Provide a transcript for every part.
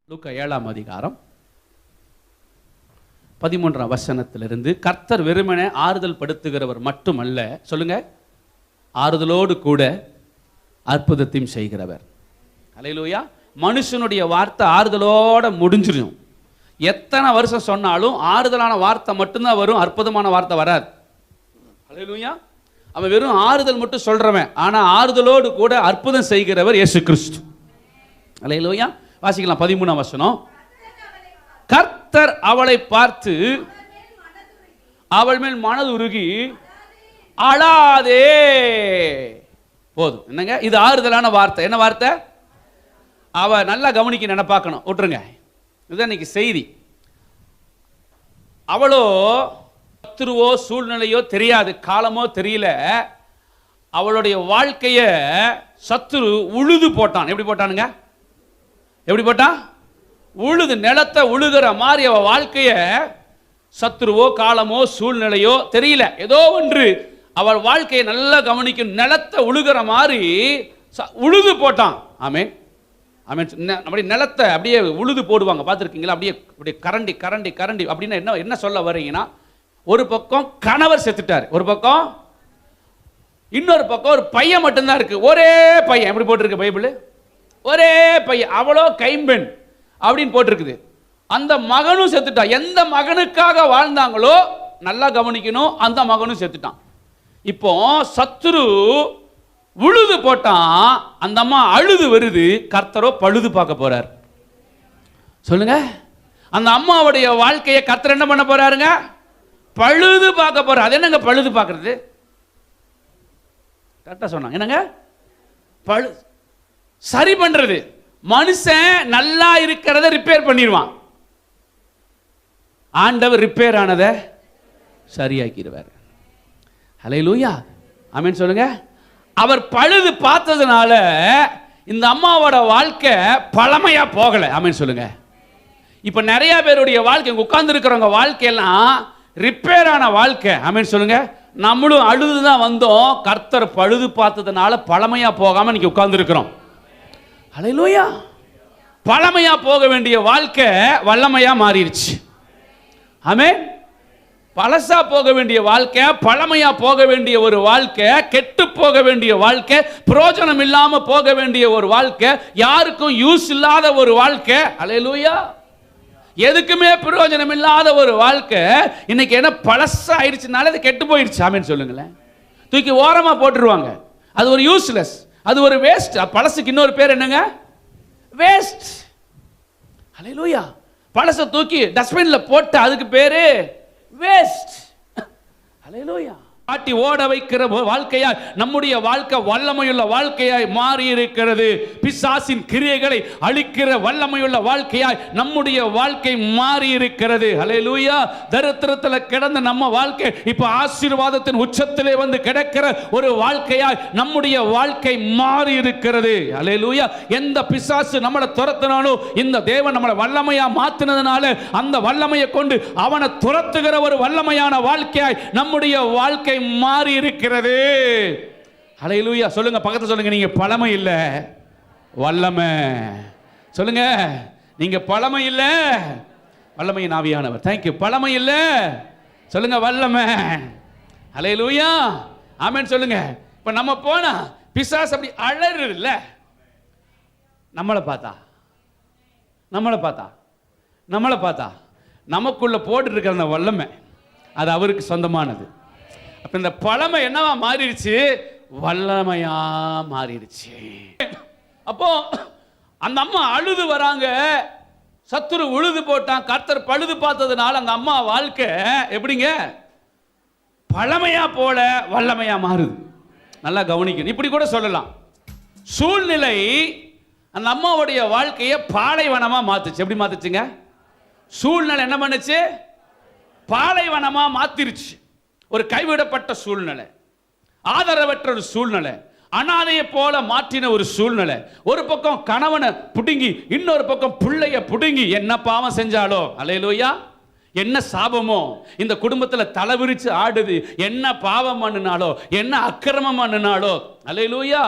லூக்கா 7ஆம் அதிகாரம் 13ஆம் வசனத்திலிருந்து, கர்த்தர் வெறுமனே ஆறுதல் படுத்துகிறவர் மட்டுமல்ல, சொல்லுங்க, ஆறுதலோடு கூட அற்புதத்தையும் செய்கிறவர். அல்லேலூயா. மனுஷனுடைய வார்த்தை ஆறுதலோட முடிஞ்சிடும். எத்தனை வருஷம் சொன்னாலும் ஆறுதலான வார்த்தை மட்டும்தான் வரும், அற்புதமான வார்த்தை வராது. அல்லேலூயா. அவன் வெறும் ஆறுதல் மட்டும் சொல்றவன், ஆனா ஆறுதலோடு கூட அற்புதம் செய்கிறவர் இயேசு கிறிஸ்து. அல்லேலூயா. வாசிக்கலாம் 13ஆம் வசனம். கர்த்தர் அவளை பார்த்து அவள் மேல் மனதுருகி அழாதே. போதும். என்னங்க இது? ஆறுதலான வார்த்தை. என்ன வார்த்தை? அவ நல்லா கவனிக்க நினைப்பாக்கணும், விட்டுருங்க. இதுதான் இன்னைக்கு செய்தி. அவளோ சத்துருவோ சூழ்நிலையோ தெரியாது, காலமோ தெரியல. அவளுடைய வாழ்க்கைய சத்துரு உழுது போட்டான். எப்படி போட்டானுங்க? எப்படி போட்டான்? உழுது, நிலத்தை உழுகிற மாதிரி அவ வாழ்க்கைய சத்துருவோ காலமோ சூழ்நிலையோ தெரியல, ஏதோ ஒன்று அவள் வாழ்க்கையை நல்லா கவனிக்கும், நிலத்தை உழுகிற மாதிரி உழுது போட்டான். ஆமென், ஆமென். அப்படி நிலத்தை அப்படியே உழுது போடுவாங்க, பார்த்துருக்கீங்களா? அப்படியே அப்படியே கரண்டி கரண்டி கரண்டி. அப்படின்னா என்ன என்ன சொல்ல வரீங்கன்னா, ஒரு பக்கம் கணவர் செத்துட்டார், ஒரு பக்கம், இன்னொரு பக்கம் ஒரு பையன் மட்டும்தான் இருக்கு. ஒரே பையன். எப்படி போட்டிருக்கு பைபிள்? ஒரே பையன். அவளோ கைம்பெண் அப்படின்னு போட்டிருக்குது. அந்த மகனும் செத்துட்டான். எந்த மகனுக்காக வாழ்ந்தாங்களோ நல்லா கவனிக்கணும், அந்த மகனும் செத்துட்டான். இப்போ சத்துரு உழுது போட்டான், அந்த அம்மா அழுது வருது. கர்த்தரோ பழுது பார்க்க போறார். சொல்லுங்க, அந்த அம்மாவுடைய வாழ்க்கையை கர்த்தர் என்ன பண்ண போறாருங்க? பழுது பார்க்க போறார். அது என்னங்க பழுது பார்க்கறது? கரெக்டா சொன்னாங்க. என்னங்க பழு? சரி பண்றது. மனுஷன் நல்லா இருக்கிறத ரிப்பேர் பண்ணிடுவான், ஆண்டவர் ரிப்பேர் ஆனதை சரியாக்கிடுவார். ஹல்லேலூயா, ஆமென் சொல்லுங்க. அவர் பழுது பார்த்ததுனால இந்த அம்மாவோட வாழ்க்கை பழமையா போகல. ஆமென் சொல்லுங்க. இப்ப நிறைய பேருடைய வாழ்க்கை, உட்கார்ந்து இருக்கிறவங்க வாழ்க்கையெல்லாம் ரிப்பேர் ஆன வாழ்க்கை. ஆமென் சொல்லுங்க. நம்மளும் அழுதுதான் வந்தோம், கர்த்தர் பழுது பார்த்ததுனால பழமையா போகாம இன்னைக்கு உட்கார்ந்து இருக்கிறோம். ஹல்லேலூயா. பழமையா போக வேண்டிய வாழ்க்கை வல்லமையா மாறிடுச்சு. ஆமென். பழசா போக வேண்டிய வாழ்க்கை பழமையா போக வேண்டிய ஒரு வாழ்க்கை, கெட்டு போக வேண்டிய வாழ்க்கை, பிரயோஜனம் இல்லாம போக வேண்டிய ஒரு வாழ்க்கை, யாருக்கும் யூஸ் இல்லாத ஒரு வாழ்க்கை. ஹல்லேலூயா. எதுக்குமே பிரயோஜனம் இல்லாத ஒரு வாழ்க்கை இன்னைக்கு என்ன பழசா ஆயிடுச்சுனால அது கெட்டு போயிடுச்சு. ஆமென் சொல்லுங்களேன். தூக்கி ஓரமா போட்டுருவாங்க. அது ஒரு யூஸ்லெஸ், அது ஒரு வேஸ்ட். பழசுக்கு இன்னொரு பேர் என்னங்க? வேஸ்ட். ஹல்லேலூயா. பழசை தூக்கி டஸ்ட்பின்ல போட்டு அதுக்கு பேரு வேஸ்ட். ஹல்லேலூயா. காட்டி ஓட வைக்கிற வாழ்க்கையாய் நம்முடைய வாழ்க்கை வல்லமையுள்ள வாழ்க்கையாய் மாறி இருக்கிறது. பிசாசின் கிரியைகளை அழிக்கிற வல்லமையுள்ள வாழ்க்கையாய் நம்முடைய வாழ்க்கை மாறி இருக்கிறது. ஹல்லேலூயா. தரித்திரத்தில் கிடந்த நம்ம வாழ்க்கை இப்ப ஆசீர்வாதத்தின் உச்சத்திலே வந்து கிடக்கிற ஒரு வாழ்க்கையாய் நம்முடைய வாழ்க்கை மாறி இருக்கிறது. ஹல்லேலூயா. எந்த பிசாசு நம்மளை துரத்தினாலும் இந்த தேவன் நம்மளை வல்லமையா மாத்தினதுனால அந்த வல்லமையை கொண்டு அவனை துரத்துகிற ஒரு வல்லமையான வாழ்க்கையாய் நம்முடைய வாழ்க்கை மாறி இருக்கிறது. ஹல்லேலூயா. சொல்லுங்க, பக்கத்துல சொல்லுங்க, நீங்க பழமை இல்ல, வல்லமை. சொல்லுங்க, நீங்க பழமை இல்ல, வல்லமையின் ஆவியானவர். தேங்க்யூ. பழமை இல்ல, சொல்லுங்க, வல்லமை. ஹல்லேலூயா, ஆமென் சொல்லுங்க. இப்ப நம்ம போனா பிசாசு அப்படி அலறுது இல்ல, நம்மளை பார்த்தா நமக்குள்ள போட்டு இருக்கிற அந்த வல்லமை அது அவருக்கு சொந்தமானது. அப்ப இந்த பழமை என்னவா மாறிடுச்சு? வல்லமையா மாறிடுச்சு. அப்போ அந்த அம்மா அழுது வராங்க, சத்துரு உழுது போட்டான், கர்த்தர் பழுது பார்த்ததுனால அந்த அம்மா வாழ்க்கை எப்படிங்க? பழமையா போல வல்லமையா மாறுது. நல்லா கவனிக்கணும். இப்படி கூட சொல்லலாம், சூழ்நிலை அந்த அம்மாவுடைய வாழ்க்கையை பாலைவனமா மாத்துச்சு. எப்படி மாத்துச்சுங்க? சூழ்நிலை என்ன பண்ணுச்சு? பாலைவனமா மாத்திருச்சு. ஒரு கைவிடப்பட்ட சூழ்நிலை, ஆதரவற்ற ஒரு சூழ்நிலை, அனாதையை போல மாற்றின ஒரு சூழ்நிலை. ஒரு பக்கம் கணவனை புடுங்கி, இன்னொரு பக்கம் பிள்ளைய புடுங்கி, என்ன பாவம் செஞ்சாலோ, அல்லேலூயா, என்ன சாபமோ இந்த குடும்பத்தில் தலைவிரிச்சு ஆடுது, என்ன பாவம் பண்ணினாலோ, என்ன அக்கிரமம் பண்ணினாலோ, அல்லேலூயா,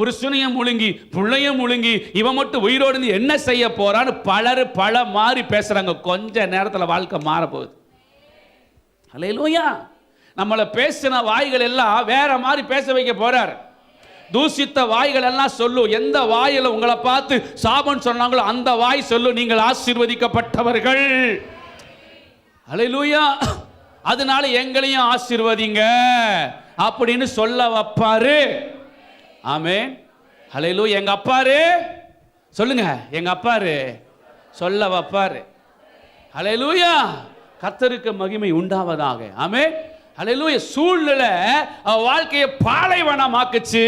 புருஷனையும் முழுங்கி பிள்ளையும் முழுங்கி இவன் மட்டும் உயிரோடு இருந்து என்ன செய்ய போறான்னு பலர் பல மாறி பேசுறாங்க. கொஞ்ச நேரத்தில் வாழ்க்கை மாற போகுது. அல்லேலூயா. நம்மளை பேசின வாய்கள் எல்லாம் வேற மாதிரி பேச வைக்க போறார். தூசித்த வாய்கள் எல்லாம் சொல்லு. எந்த வாயில உங்களை பார்த்து சாபம் சொன்னாங்களோ அந்த வாய் சொல்லு, நீங்கள் ஆசீர்வதிக்கப்பட்டவர்கள். அல்லேலூயா. அதனால எங்களையும் ஆசீர்வதிங்க அப்படின்னு சொல்ல வைப்பாரு. ஆமென். அல்லேலூயா. எங்க அப்பாரு சொல்லுங்க, எங்க அப்பாரு சொல்ல வைப்பாரு. அல்லேலூயா. கர்த்தருக்கு மகிமை உண்டாவதாக. ஆமென். அல்லேலூயா. சூழ்நிலை அவ வாழ்க்கையை பாலைவனமாக்குச்சு,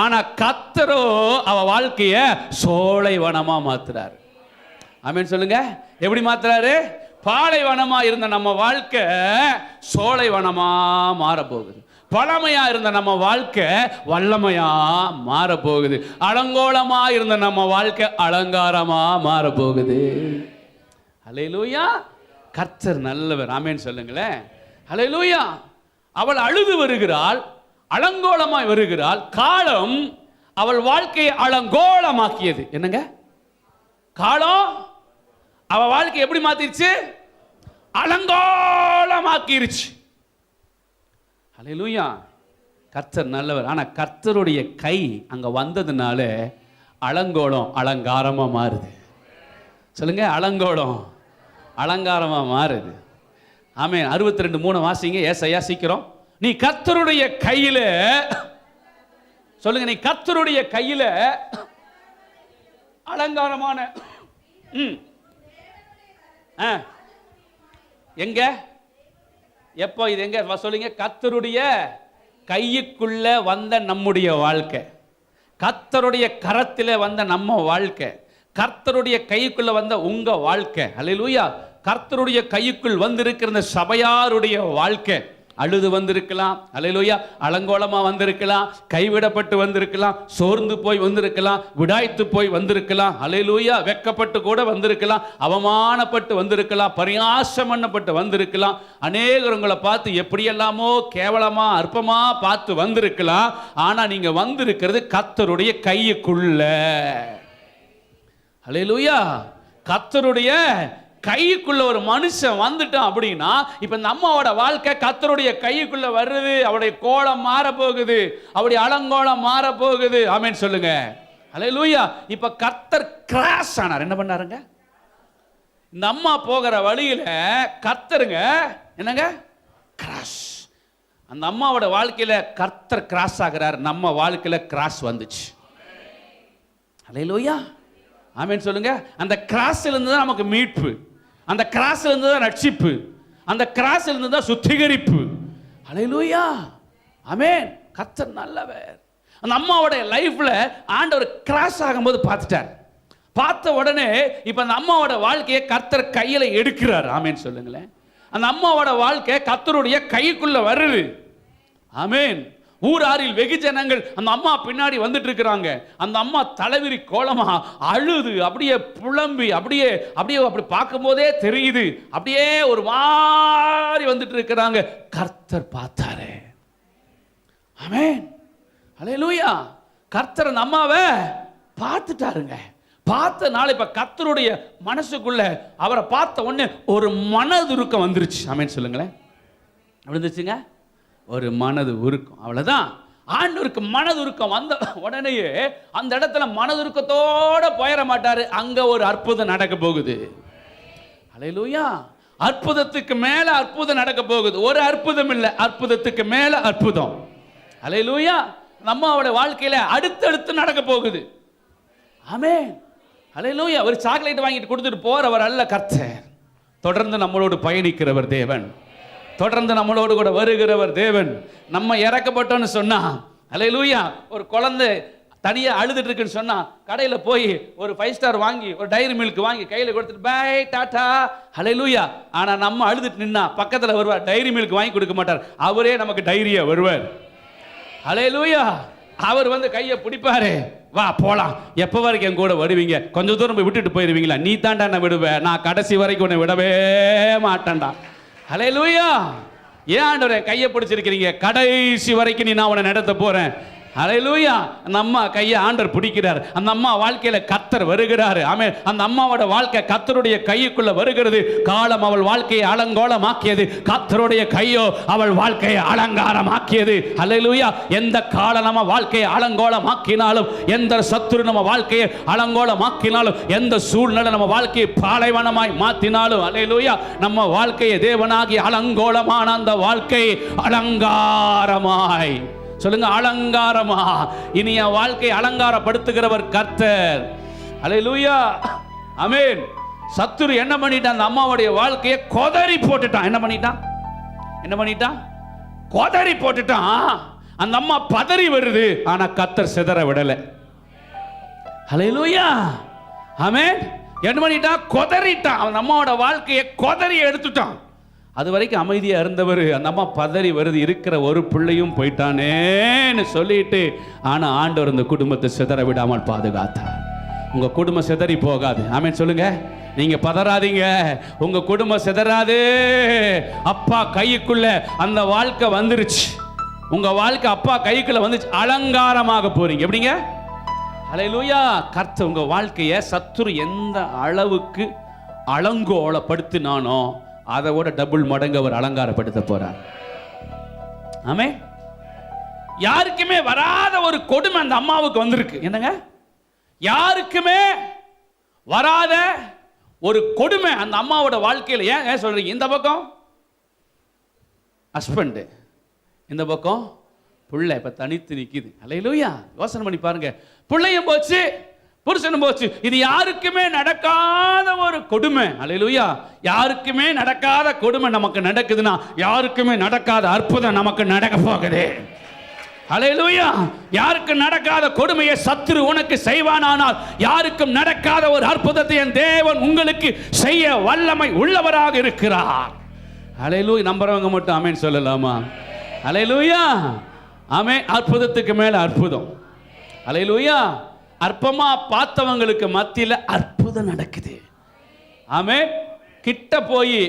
ஆனா கர்த்தரோ அவ வாழ்க்கையை சோலைவனமா மாத்துறாரு. ஆமென் சொல்லுங்க. எப்படி மாத்துறாரு? பாலைவனமா இருந்த நம்ம வாழ்க்கை சோலைவனமா மாற போகுது. பழமையா இருந்த நம்ம வாழ்க்கை வல்லமையா மாற போகுது. அலங்கோலமா இருந்த நம்ம வாழ்க்கை அலங்காரமா மாற போகுது. அல்லேலூயா. கர்த்தர் நல்லவர். ஆமென் சொல்லுங்களேன். அல்லேலூயா. அவள் அழுது வருகிறாள், அலங்கோலமாய் வருகிறாள். காலம் அவள் வாழ்க்கையை அலங்கோலமாக்கியது. என்னங்க காலம் அவ வாழ்க்கை எப்படி மாத்திருச்சு? அலங்கோலமாக்கிருச்சு. அல்லேலூயா. கர்த்தர் நல்லவர். ஆனா கர்த்தருடைய கை அங்க வந்ததுனால அலங்கோலம் அலங்காரமா மாறுது. சொல்லுங்க, அலங்கோலம் அலங்காரமா மாறுது. ஆமென். 62:3 வாசிங்க. ஏசாயா சீக்கிரம். நீ கர்த்தருடைய கையில சொல்லுங்க, நீ கர்த்தருடைய கையில அலங்காரமான எங்க எப்போ இது எங்க சொல்லுங்க? கர்த்தருடைய கையுக்குள்ள வந்த நம்முடைய வாழ்க்கை, கர்த்தருடைய கரத்திலே வந்த நம்ம வாழ்க்கை, கர்த்தருடைய கைக்குள்ள வந்த உங்க வாழ்க்கை. அல்லேலூயா. கர்த்தருடைய கைக்குள் வந்திருக்கிற சபையாருடைய வாழ்க்கை அழுது வந்திருக்கலாம். அல்லேலூயா. அலங்கோலமா வந்திருக்கலாம், கைவிடப்பட்டு வந்திருக்கலாம், சோர்ந்து போய் வந்திருக்கலாம், விடாய்த்து போய் வந்திருக்கலாம். அல்லேலூயா. வெக்கப்பட்டு கூட வந்திருக்கலாம், அவமானப்பட்டு வந்திருக்கலாம், பரியாசம் பண்ணப்பட்டு வந்திருக்கலாம். அநேகர் உங்களை பார்த்து எப்படியெல்லாமோ கேவலமா அற்பமா பார்த்து வந்திருக்கலாம். ஆனா நீங்க வந்திருக்கிறது கர்த்தருடைய கைக்குள்ள. அல்லேலூயா. கர்த்தருடைய கைக்குள்ள ஒரு மனுஷன் வந்துட்டான் அப்படின்னா, இப்ப இந்த அம்மாவோட வாழ்க்கை கர்த்தருடைய கைக்குள்ள வருது. அவருடைய கோலம் மாற போகுது, அவருடைய அலங்கோலம் மாற போகுது. ஆமென் சொல்லுங்க. அல்லேலூயா. இப்ப கர்த்தர் கிராஸ் ஆனார். என்ன பண்ணாருங்க? இந்த அம்மா போகிற வழியில கர்த்தருங்க என்னங்க கிராஸ். அந்த அம்மாவோட வாழ்க்கையில கர்த்தர் கிராஸ் ஆகிறார். நம்ம வாழ்க்கையில கிராஸ் வந்துச்சு. அல்லேலூயா. ஆமென் சொல்லுங்க. அந்த கிராஸ்ல இருந்து தான் நமக்கு மீட்பு, அந்த கிராஸ்ல இருந்து தான் ரட்சிப்பு, அந்த கிராஸ்ல இருந்து தான் சுத்திகரிப்பு. அல்லேலூயா. ஆமென். கர்த்தர் நல்லவர். அந்த அம்மாவோட லைஃப்ல ஆண்டவர் கிராஸ் ஆகும்போது பார்த்துட்டார். பார்த்த உடனே இப்ப அந்த அம்மாவோட வாழ்க்கையை கர்த்தர் கையில எடுக்கிறார். ஆமென் சொல்லுங்களேன். அந்த அம்மாவோட வாழ்க்கை கர்த்தருடைய கைக்குள்ள வருது. ஆமென். ஊராரில் வெகு ஜனங்கள் அந்த அம்மா பின்னாடி வந்துட்டு இருக்கிறாங்க. அந்த அம்மா தலைவிரி கோலமா அழுது அப்படியே புலம்பி அப்படியே அப்படியே அப்படி பார்க்கும் போதே தெரியுது, அப்படியே ஒரு மாதிரி வந்துட்டு இருக்கிறாங்க. கர்த்தர் பார்த்தாரு. ஆமென். அல்லேலூயா. கர்த்தர் அந்த அம்மாவை பார்த்துட்டாருங்க. பார்த்த நாள் இப்ப கர்த்தருடைய மனசுக்குள்ள அவரை பார்த்த உடனே ஒரு மனது உருக்கம் வந்துருச்சு. ஆமென் சொல்லுங்களேன். வந்துச்சுங்க ஒரு மனது உருக்கம். அவ்வளவுதான். ஆண்டவருக்கு மனது உருக்கம் வந்த உடனேயே அந்த இடத்துல மனது உருக்கத்தோட போயிட மாட்டாரு. அங்க ஒரு அற்புதம் நடக்க போகுது. அல்லேலூயா. அற்புதத்துக்கு மேல அற்புதம் நடக்க போகுது. ஒரு அற்புதம் இல்ல, அற்புதத்துக்கு மேல அற்புதம். அல்லேலூயா. நம்மளோட வாழ்க்கையில அடுத்தடுத்து நடக்க போகுது. ஆமென். அல்லேலூயா. ஒரு சாக்லேட் வாங்கிட்டு கொடுத்துட்டு போறவர் அல்ல கர்த்தர். தொடர்ந்து நம்மளோடு பயணிக்கிறவர் தேவன், தொடர்ந்து நம்மளோடு கூட வருகிறவர் தேவன். நம்ம இறக்கப்பட்டோன்னு சொன்னா, அல்லேலூயா, ஒரு குழந்தை தனியா அழுதுட்டு இருக்குன்னு சொன்னா கடையில போய் ஒரு 5 ஸ்டார் வாங்கி ஒரு டைரி மில்க் வாங்கி கையில கொடுத்துட்டு பை டாடா. அல்லேலூயா. ஆனா நம்ம அழுதுட்டு நின்னா பக்கத்துல வருவார், டைரி மில்க் வாங்கி கொடுக்க மாட்டார், அவரே நமக்கு டைரியா வருவார். அல்லேலூயா. அவர் வந்து கையை பிடிப்பாரு, வா போலாம், எப்ப வரைக்கும் என் கூட வருவீங்க, கொஞ்சம் தூரம் போய் விட்டுட்டு போயிருவீங்களா, நீ தாண்டா நான் விடுவேன், நான் கடைசி வரைக்கும் உன்னை விடவே மாட்டேன்டா. அல்லேலூயா. ஏன் ஆண்டவரே கையை பிடிச்சிருக்கிறீங்க, கடைசி வரைக்கும் நீ நான் உன்னை நடத்த போறேன். ஹல்லேலூயா. அந்த அம்மா கையை ஆண்டவர் பிடிக்கிறார். அந்த அம்மா வாழ்க்கையில கர்த்தர் வருகிறாரு. ஆமென். அந்த அம்மாவோட வாழ்க்கை கர்த்தருடைய கைக்குள்ள வருகிறது. காலம் அவள் வாழ்க்கையை அலங்கோலமாக்கியது, கர்த்தருடைய கையோ அவள் வாழ்க்கையை அலங்காரமாக்கியது. ஹல்லேலூயா. எந்த காலம் நம்ம வாழ்க்கையை அலங்கோலமாக்கினாலும், எந்த சத்துரு நம்ம வாழ்க்கையை அலங்கோலமாக்கினாலும், எந்த சூழ்நிலை நம்ம வாழ்க்கையை பாலைவனமாய் மாற்றினாலும், ஹல்லேலூயா, நம்ம வாழ்க்கையை தேவனாகி அலங்கோலமான அந்த வாழ்க்கை அலங்காரமாய், சொல்லுங்க, அலங்காரமா. இனி என் வாழ்க்கை அலங்காரப்படுத்துகிறவர் கர்த்தர். ஹல்லேலூயா. ஆமென். சத்துரு என்ன பண்ணிட்டான்? அந்த அம்மாவுடைய வாழ்க்கையை கொதறி போட்டுட்டான். என்ன பண்ணிட்டான்? கொதறி போட்டுட்டான். அந்த அம்மா பதறி வருது, ஆனா கர்த்தர் சிதற விடல. ஹல்லேலூயா. ஆமென். என்ன பண்ணிட்டான்? கொதறிட்டான். அந்த அம்மாவோட வாழ்க்கையை கொதறி எடுத்துட்டான். அது வரைக்கும் அமைதியாக இருந்தவர் அந்த அம்மா பதறி வருது, இருக்கிற ஒரு பிள்ளையும் போயிட்டானேன்னு சொல்லிட்டு, ஆனால் ஆண்டவர் இந்த குடும்பத்தை சிதற விடாமல் பாதுகாத்தார். உங்கள் குடும்பம் சிதறி போகாது. ஆமென் சொல்லுங்க. நீங்க பதறாதீங்க, உங்க குடும்பம் சிதறாது. அப்பா கைக்குள்ள அந்த வாழ்க்கை வந்துருச்சு. உங்க வாழ்க்கை அப்பா கைக்குள்ள வந்துச்சு. அலங்காரமாக போறீங்க. எப்படிங்க? ஹல்லேலூயா. கர்த்தர் உங்க வாழ்க்கையை சத்துரு எந்த அளவுக்கு அலங்கோலப்படுத்தினானோ அதை விட டபுள் மடங்கு அவர் அலங்காரப்படுத்த போறார். ஆமென். யாருக்குமே வராத ஒரு கொடுமை அந்த அம்மாவுக்கு வந்திருக்கு. என்னங்க? யாருக்குமே வராத ஒரு கொடுமை அந்த அம்மாவோட வாழ்க்கையில். ஏன் சொல்றீங்க? இந்த பக்கம் ஹஸ்பண்ட், இந்த பக்கம் புள்ள இப்ப தனித்து நிக்குது. ஹல்லேலூயா. யோசனை பண்ணி பாருங்க. பிள்ளையும் போச்சு, புருஷனும் போச்சு. இது யாருக்குமே நடக்காத ஒரு கொடுமை. ஹல்லேலூயா. யாருக்குமே நடக்காத கொடுமை நமக்கு நடக்குதுன்னா, யாருக்குமே நடக்காத அற்புதம் நமக்கு நடக்க போகுது. ஹல்லேலூயா. யாருக்கு நடக்காத கொடுமையை சத்துரு உனக்கு செய்வானானால், யாருக்கும் நடக்காத ஒரு அற்புதத்தை என் தேவன் உங்களுக்கு செய்ய வல்லமை உள்ளவராக இருக்கிறார். ஹல்லேலூயா. நம்புறவங்க மட்டும் ஆமென் சொல்லலாமா? ஹல்லேலூயா. ஆமென். அற்புதத்துக்கு மேல அற்புதம். ஹல்லேலூயா. அற்பமா பார்த்தவங்களுக்கு மத்தியில் அற்புதம் நடக்குது. ஆமென். கிட்ட போய்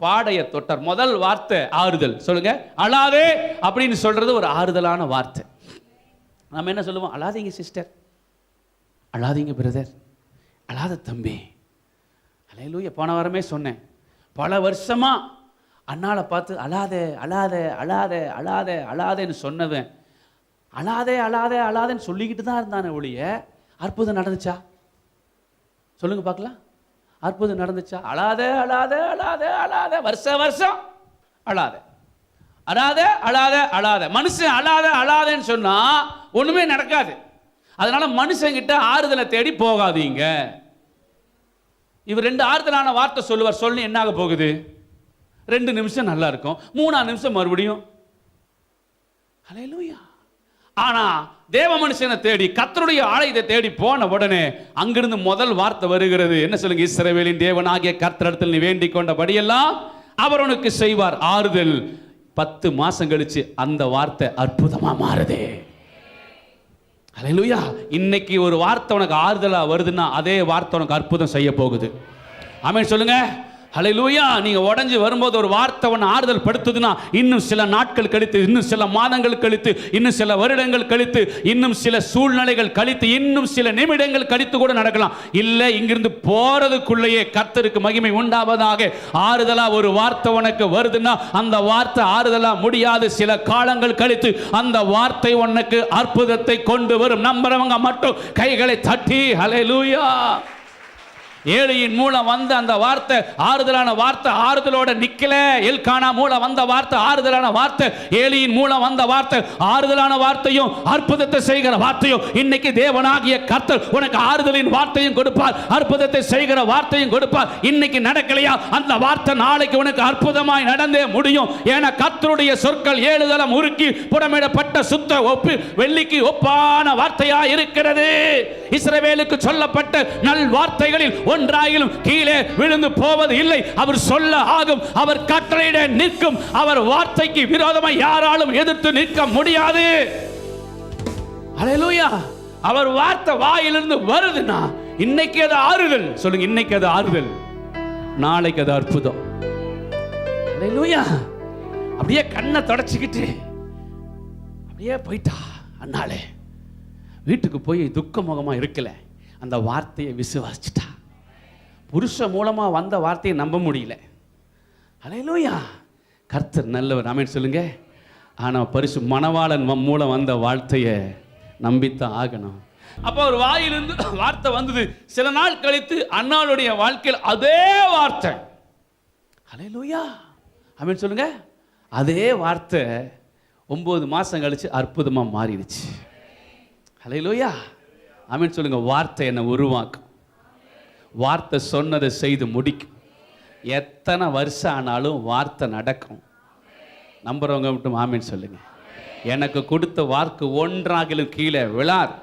பாடைய தொட்டார். முதல் வார்த்தை ஆறுதல். சொல்லுங்க, அழாதே அப்படின்னு சொல்றது ஒரு ஆறுதலான வார்த்தை. நம்ம என்ன சொல்லுவோம்? அழாதீங்க சிஸ்டர், அழாதீங்க பிரதர், அழாத தம்பி. ஹல்லேலூயா. போன வாரமே சொன்னேன், பல வருஷமா அண்ணாளை பார்த்து அழாதே அழாதே அழாதே அழாதே அழாதேன்னு சொன்னவன் அழாதே அழாதே அழாதேன்னு சொல்லிக்கிட்டு தான் இருந்தானே ஒழிய அற்புதம் நடந்துச்சா? சொல்லுங்க பார்க்கலாம். அற்புதம் நடந்துச்சா? அழாதே அழாதே அழாதே அழாதே, வருஷம் அழாதே அழாதே அழாதே அழாதே. மனுஷன் அழாதே அழாதேன்னு சொன்னா ஒண்ணுமே நடக்காது. அதனால மனுஷங்கிட்ட ஆறுதலை தேடி போகாதீங்க. இவர் 2 ஆறுதலான வார்த்தை சொல்லுவார். சொல்லி என்ன ஆக போகுது? 2 நிமிஷம் நல்லா இருக்கும், 3ஆம் நிமிஷம் மறுபடியும். ஹல்லேலூயா. ஆனா தேவ மனுஷனை தேடி கர்த்தருடைய ஆலயத்தை தேடி போன உடனே அங்கிருந்து முதல் வார்த்தை வருகிறது. என்ன சொல்லுங்க? இஸ்ரவேலின் தேவனாகிய கர்த்தரிடத்தில் நீ வேண்டிக் கொண்டபடியெல்லாம் அவர் உனக்கு செய்வார் ஆறுதல். 10 மாசம் கழிச்சு அந்த வார்த்தை அற்புதமா மாறுதே. ஹல்லேலூயா. இன்னைக்கு ஒரு வார்த்தை உனக்கு ஆறுதலா வருதுன்னா அதே வார்த்தை உனக்கு அற்புதம் செய்ய போகுது. ஆமென் சொல்லுங்க. ஹல்லேலூயா. நீங்க உடைஞ்சு வரும்போது ஒரு வார்த்தை ஒன்று ஆறுதல் படுத்துதுன்னா, இன்னும் சில நாட்கள் கழித்து, இன்னும் சில மாதங்கள் கழித்து, இன்னும் சில வருடங்கள் கழித்து, இன்னும் சில சூழ்நிலைகள் கழித்து, இன்னும் சில நிமிடங்கள் கழித்து கூட நடக்கலாம். இல்லை, இங்கிருந்து போறதுக்குள்ளேயே கர்த்தருக்கு மகிமை உண்டாவதாக ஆறுதலா ஒரு வார்த்தை உனக்கு வருதுன்னா அந்த வார்த்தை ஆறுதலா முடியாது. சில காலங்கள் கழித்து அந்த வார்த்தை உனக்கு அற்புதத்தை கொண்டு வரும். நம்புறவங்க மட்டும் கைகளை தட்டி ஹல்லேலூயா. ஏலியின் மூலம் வந்த அந்த வார்த்தை ஆறுதலான வார்த்தை ஆறுதலோட நிக்கல. எல்கானா மூலம் வந்த வார்த்தை ஆறுதலான வார்த்தை, ஏலியின் மூலம் வந்த வார்த்தை ஆறுதலான வார்த்தையும் அற்புதத்தை செய்கிற வார்த்தையும் இன்னைக்கு தேவனாகிய கர்த்தர் உனக்கு ஆறுதலின் வார்த்தையும் கொடுப்பார், அற்புதத்தை செய்கிற வார்த்தையும் கொடுப்பார். இன்னைக்கு நடக்கலையா அந்த வார்த்தை நாளைக்கு உனக்கு அற்புதமாய் நடந்தே முடியும். ஏன்னா கர்த்தருடைய சொற்கள் 7 தரம் உருக்கி புடமிடப்பட்ட சுத்த ஒப்பு வெள்ளிக்கு ஒப்பான வார்த்தையா இருக்கிறது. இஸ்ரவேலுக்கு சொல்லப்பட்ட நல் வார்த்தைகளில் ஒன்றாயிலும் கீழே விழுந்து போவது இல்லை. அவர் சொல்ல ஆகும், அவர் கட்டளையிட நிற்கும். அவர் வார்த்தைக்கு விரோதமாக யாராலும் எதிர்த்து நிற்க முடியாது. ஹல்லேலூயா. அவர் வார்த்தை வாயிலிருந்து வருதுன்னா இன்னைக்கு அது ஆறுதல். சொல்லுங்க, இன்னைக்கு அது ஆறுதல், நாளைக்கு அது அற்புதம். ஹல்லேலூயா. அப்படியே கண்ணை தொடச்சிக்கிட்டு அப்படியே போயிட்டா. அண்ணாளே வீட்டுக்கு போய் துக்க முகமா இருக்கல, அந்த வார்த்தையை விசுவாசிச்சிட்டா. புருஷன் மூலமா வந்த வார்த்தையை நம்ப முடியல. அல்லேலூயா, கர்த்தர் நல்லவர். ஆமென் சொல்லுங்க. ஆனா பரிசு மணவாளன் மூலம் வந்த வார்த்தையை நம்பித்தான் ஆகணும். அப்போ ஒரு வாயிலிருந்து வார்த்தை வந்தது. சில நாள் கழித்து அண்ணாளுடைய வாழ்க்கையில் அதே வார்த்தை, அல்லேலூயா, ஆமென் சொல்லுங்க, அதே வார்த்தை 9 மாசம் கழிச்சு அற்புதமா மாறிடுச்சு. அல்லேலூயா, ஆமென் சொல்லுங்க. வார்த்தை என்ன உருவாக்கும். வார்த்தை சொன்னதை செய்து முடிக்கும். எத்தனை வருஷம் ஆனாலும் வார்த்தை நடக்கும். நம்புறவங்க மட்டும் ஆமென் சொல்லுங்க. எனக்கு கொடுத்த வார்த்தை ஒன்றாகிலும் கீழே விழாது.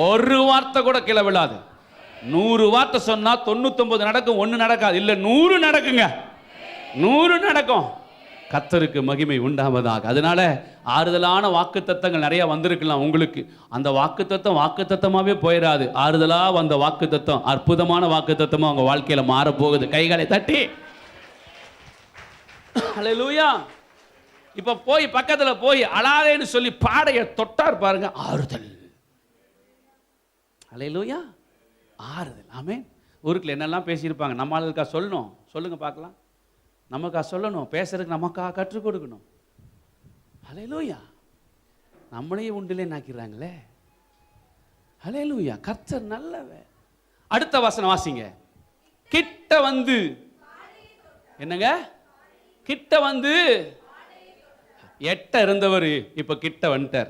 ஒரு வார்த்தை கூட கீழே விழாது. 100 வார்த்தை சொன்னா 99 நடக்கும், 1 நடக்காது. இல்ல 100 நடக்குங்க, 100 நடக்கும். கர்த்தருக்கு மகிமை உண்டாவதாக. அதனால ஆறுதலான வாக்குத்தத்தங்கள் நிறைய வந்திருக்கலாம் உங்களுக்கு. அந்த வாக்குத்தத்தமாவே போயிடாது. ஆறுதலா வந்த வாக்குத்தத்தம் அற்புதமான வாக்குத்தத்தமா உங்க வாழ்க்கையில மாற போகுது. கைகளை தட்டி அல்லேலூயா. இப்ப போய் பக்கத்துல போய் அழாதேன்னு சொல்லி பாடைய தொட்டார் பாருங்க, ஆறுதல். அல்லேலூயா, ஆறுதல். ஆமென். ஊருக்குள்ள என்னெல்லாம் பேசியிருப்பாங்க, நம்ம ஆளுக்கா சொல்லணும். சொல்லுங்க பார்க்கலாம். நமக்கா சொல்லணும், பேசுறதுக்கு நமக்கா கற்றுக் கொடுக்கணும். அல்லேலூயா, நம்மளையே உண்டிலே நாக்கிறாங்களே. அல்லேலூயா, கர்த்தர் நல்லவர். அடுத்த வசனம் வாசிங்க. கிட்ட வந்து, என்னங்க, கிட்ட வந்து, எட்ட இருந்தவர் இப்ப கிட்ட வந்துட்டார்.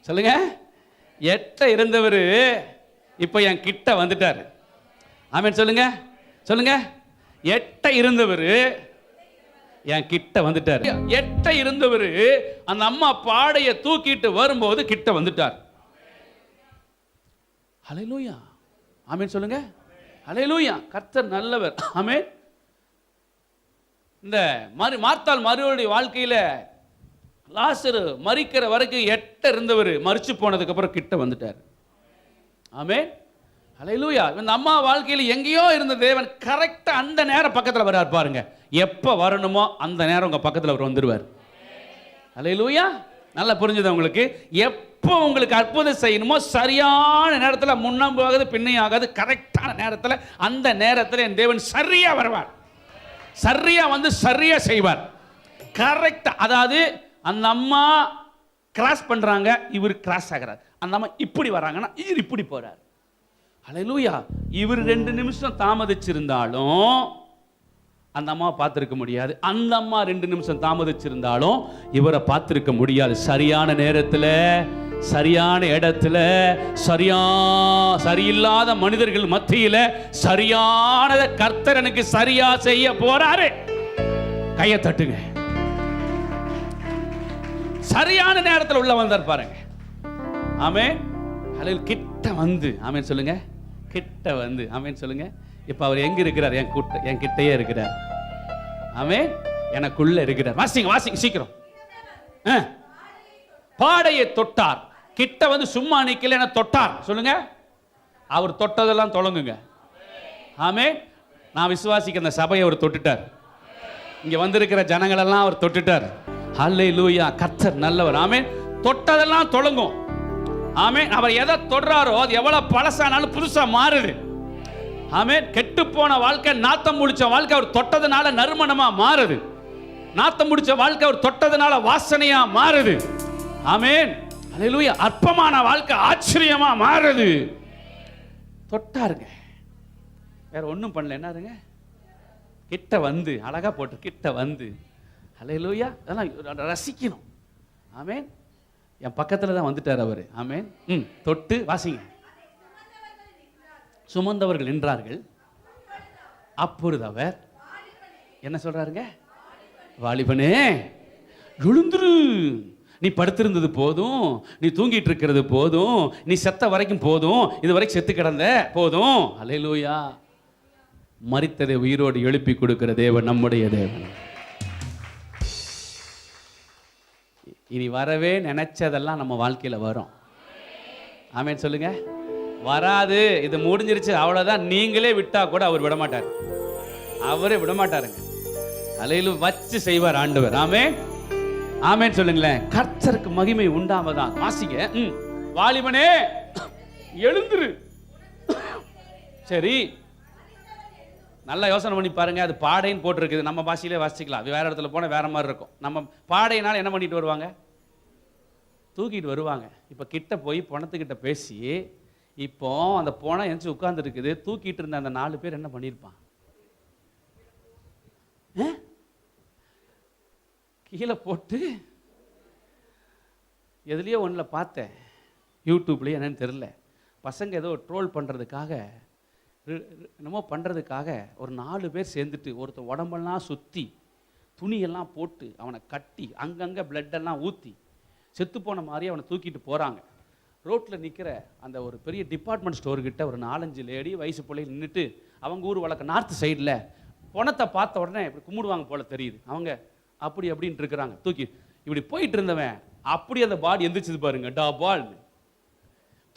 சொல்லுங்க, எட்ட இருந்தவர் இப்ப என் கிட்ட வந்துட்டார். ஆமென் சொல்லுங்க. சொல்லுங்க, எட்ட இருந்தவர் என் கிட்ட வந்துட்டார். எட்ட இருந்தவர் அந்த அம்மா பாடைய தூக்கிட்டு வரும்போது கிட்ட வந்துட்டார். அல்லேலூயா, ஆமென் சொல்லுங்க. அல்லேலூயா, கர்த்தர் நல்லவர். ஆமென். இந்த மார்த்தாள் மரியாளுடைய வாழ்க்கையில லாசரு மரிக்கிற வரைக்கும் எட்ட இருந்தவர் மரிச்சு போனதுக்கு அப்புறம் கிட்ட வந்துட்டார். ஆமென். அல்லேலூயா. இந்த அம்மா வாழ்க்கையில் எங்கேயோ இருந்த தேவன் கரெக்டா அந்த நேரம் பக்கத்தில் வரார் பாருங்க. எப்ப வரணுமோ அந்த நேரம் உங்க பக்கத்தில் அவர் வந்துருவார். அல்லேலூயா, நல்லா புரிஞ்சுது உங்களுக்கு. எப்போ உங்களுக்கு அற்புதம் செய்யணுமோ சரியான நேரத்தில், முன்னும் ஆகாது பின்னையும் ஆகாது, கரெக்டான நேரத்தில், அந்த நேரத்தில் என் தேவன் சரியா வருவார். சரியா வந்து சரியா செய்வார். கரெக்டா. அதாவது அந்த அம்மா கிராஸ் பண்றாங்க, இவர் கிராஸ் ஆகிறார். அந்த அம்மா இப்படி வராங்கன்னா இவர் இப்படி போறார். அல்லேலூயா. இவர் 2 நிமிஷம் தாமதிச்சிருந்தாலும் அந்த அம்மா பார்த்திருக்க முடியாது. அந்த அம்மா 2 நிமிஷம் தாமதிச்சிருந்தாலும் இவரை பார்த்திருக்க முடியாது. சரியான நேரத்தில், சரியான இடத்துல, சரியில்லாத மனிதர்கள் மத்தியில சரியானத கர்த்தர் எனக்கு சரியா செய்ய போறாரு. கையை தட்டுங்க. சரியான நேரத்தில் உள்ள வந்தார் பாருங்க. ஆமென். அல்லேலூயா. கிட்ட வந்து, ஆமென் சொல்லுங்க. கிட்ட வந்து, ஆமென் சொல்லுங்க. இப்ப அவர் எங்க இருக்கிறார்? என் கிட்டயே இருக்கிறார். ஆமென். எனக்குள்ள இருக்கிறார். வாசிங்க சீக்கிரம். பாடையை தொட்டார். கிட்ட வந்து சும்மா நிக்கல, என தொட்டார். சொல்லுங்க. அவர் தொட்டதெல்லாம் தொடங்குங்க. ஆமென். நான் விசுவாசிக்க அந்த சபையை அவர் தொட்டுட்டார். இங்க வந்திருக்கிற ஜனங்கள் எல்லாம் அவர் தொட்டுட்டார். அல்லேலூயா, கர்த்தர் நல்லவர். ஆமென். தொட்டதெல்லாம் தொடங்கும். ஆமென். அவர் எதை தொடுறாரோ அது எவ்வளவு பழசானாலும் புதுசா மாறுது. ஆமென். கெட்டு போன வாழ்க்கை, நாத்தம் முடிச்ச வாழ்க்கை அவர் தொட்டதுனால நறுமணமா மாறுது. நாத்தம் முடிச்ச வாழ்க்கை அவர் தொட்டதுனால வாசனையா மாறுது. ஆமென். அல்லேலூயா. அற்பமான வாழ்க்கை ஆச்சரியமா மாறுது. தொட்டாருங்க, வேற ஒண்ணும் பண்ணல. என்னருங்க, கிட்ட வந்து, அழகா போட்டு கிட்ட வந்து. அல்லேலூயா. அதெல்லாம் ரசிக்கணும். ஆமென். என் பக்கத்துல தான் வந்துட்டார் அவரு. ஆமென். தொட்டு வாசிங்க. சுமந்தவர்கள் நின்றார்கள். அப்பொழுது அவர் என்ன சொல்றாருங்க? வாலிபனே எழுந்துரு, நீ படுத்திருந்தது போதும், நீ தூங்கிட்டு இருக்கிறது போதும், நீ செத்த வரைக்கும் போதும், இது வரைக்கும் செத்து கிடந்த போதும். அல்லேலூயா. மரித்ததை உயிரோடு எழுப்பி கொடுக்கிற தேவன் நம்முடைய தேவன். இனி வரவே நினைச்சதெல்லாம் நம்ம வாழ்க்கையில வரும். ஆமென் சொல்லுங்க. வராது, இது முடிஞ்சிருச்சு அவ்வளவுதான் நீங்களே விட்டா கூட அவர் விட மாட்டார். அவரே விட மாட்டாருங்க. அல்லேலூயா. வச்சு செய்வார் ஆண்டவர். ஆமென். ஆமென் சொல்லுங்களேன். கர்த்தருக்கு மகிமை உண்டாவதாக. வாசிங்க. வாலிபனே எழுந்துரு. சரி, நல்லா யோசனை பண்ணி பாருங்க. அது பாடைன்னு போட்டிருக்குது. நம்ம பாஷையிலே வாசிக்கலாம். வேற இடத்துல போனால் வேற மாதிரி இருக்கும். நம்ம பாடையினால என்ன பண்ணிட்டு வருவாங்க? தூக்கிட்டு வருவாங்க. இப்போ கிட்ட போய் பணத்துக்கிட்ட பேசி, இப்போ அந்த பணம் எந்திச்சு உட்கார்ந்துருக்குது. தூக்கிட்டு இருந்த அந்த 4 பேர் என்ன பண்ணியிருப்பான்? கீழே போட்டு எதுலேயோ ஒன்றில் பார்த்தேன், யூடியூப்லேயே என்னன்னு தெரில, பசங்க ஏதோ ட்ரோல் பண்ணுறதுக்காக என்னமோ பண்ணுறதுக்காக ஒரு 4 பேர் சேர்ந்துட்டு ஒருத்தர் உடம்பெல்லாம் சுற்றி துணியெல்லாம் போட்டு அவனை கட்டி அங்கங்கே பிளட்டெல்லாம் ஊற்றி செத்து போன மாதிரி அவனை தூக்கிட்டு போகிறாங்க. ரோட்டில் நிற்கிற அந்த ஒரு பெரிய டிபார்ட்மெண்ட் ஸ்டோர்கிட்ட ஒரு 4-5 லேடி வயசு பிள்ளைகள் நின்றுட்டு, அவங்க ஊர் வழக்க நார்த் சைடில் பணத்தை பார்த்த உடனே இப்படி கும்பிடுவாங்க போல தெரியுது. அவங்க அப்படி அப்படின்ட்டு இருக்கிறாங்க. தூக்கி இப்படி போயிட்டு இருந்தவன் அப்படி அந்த பாடி எந்திரிச்சது பாருங்க, டாபால்.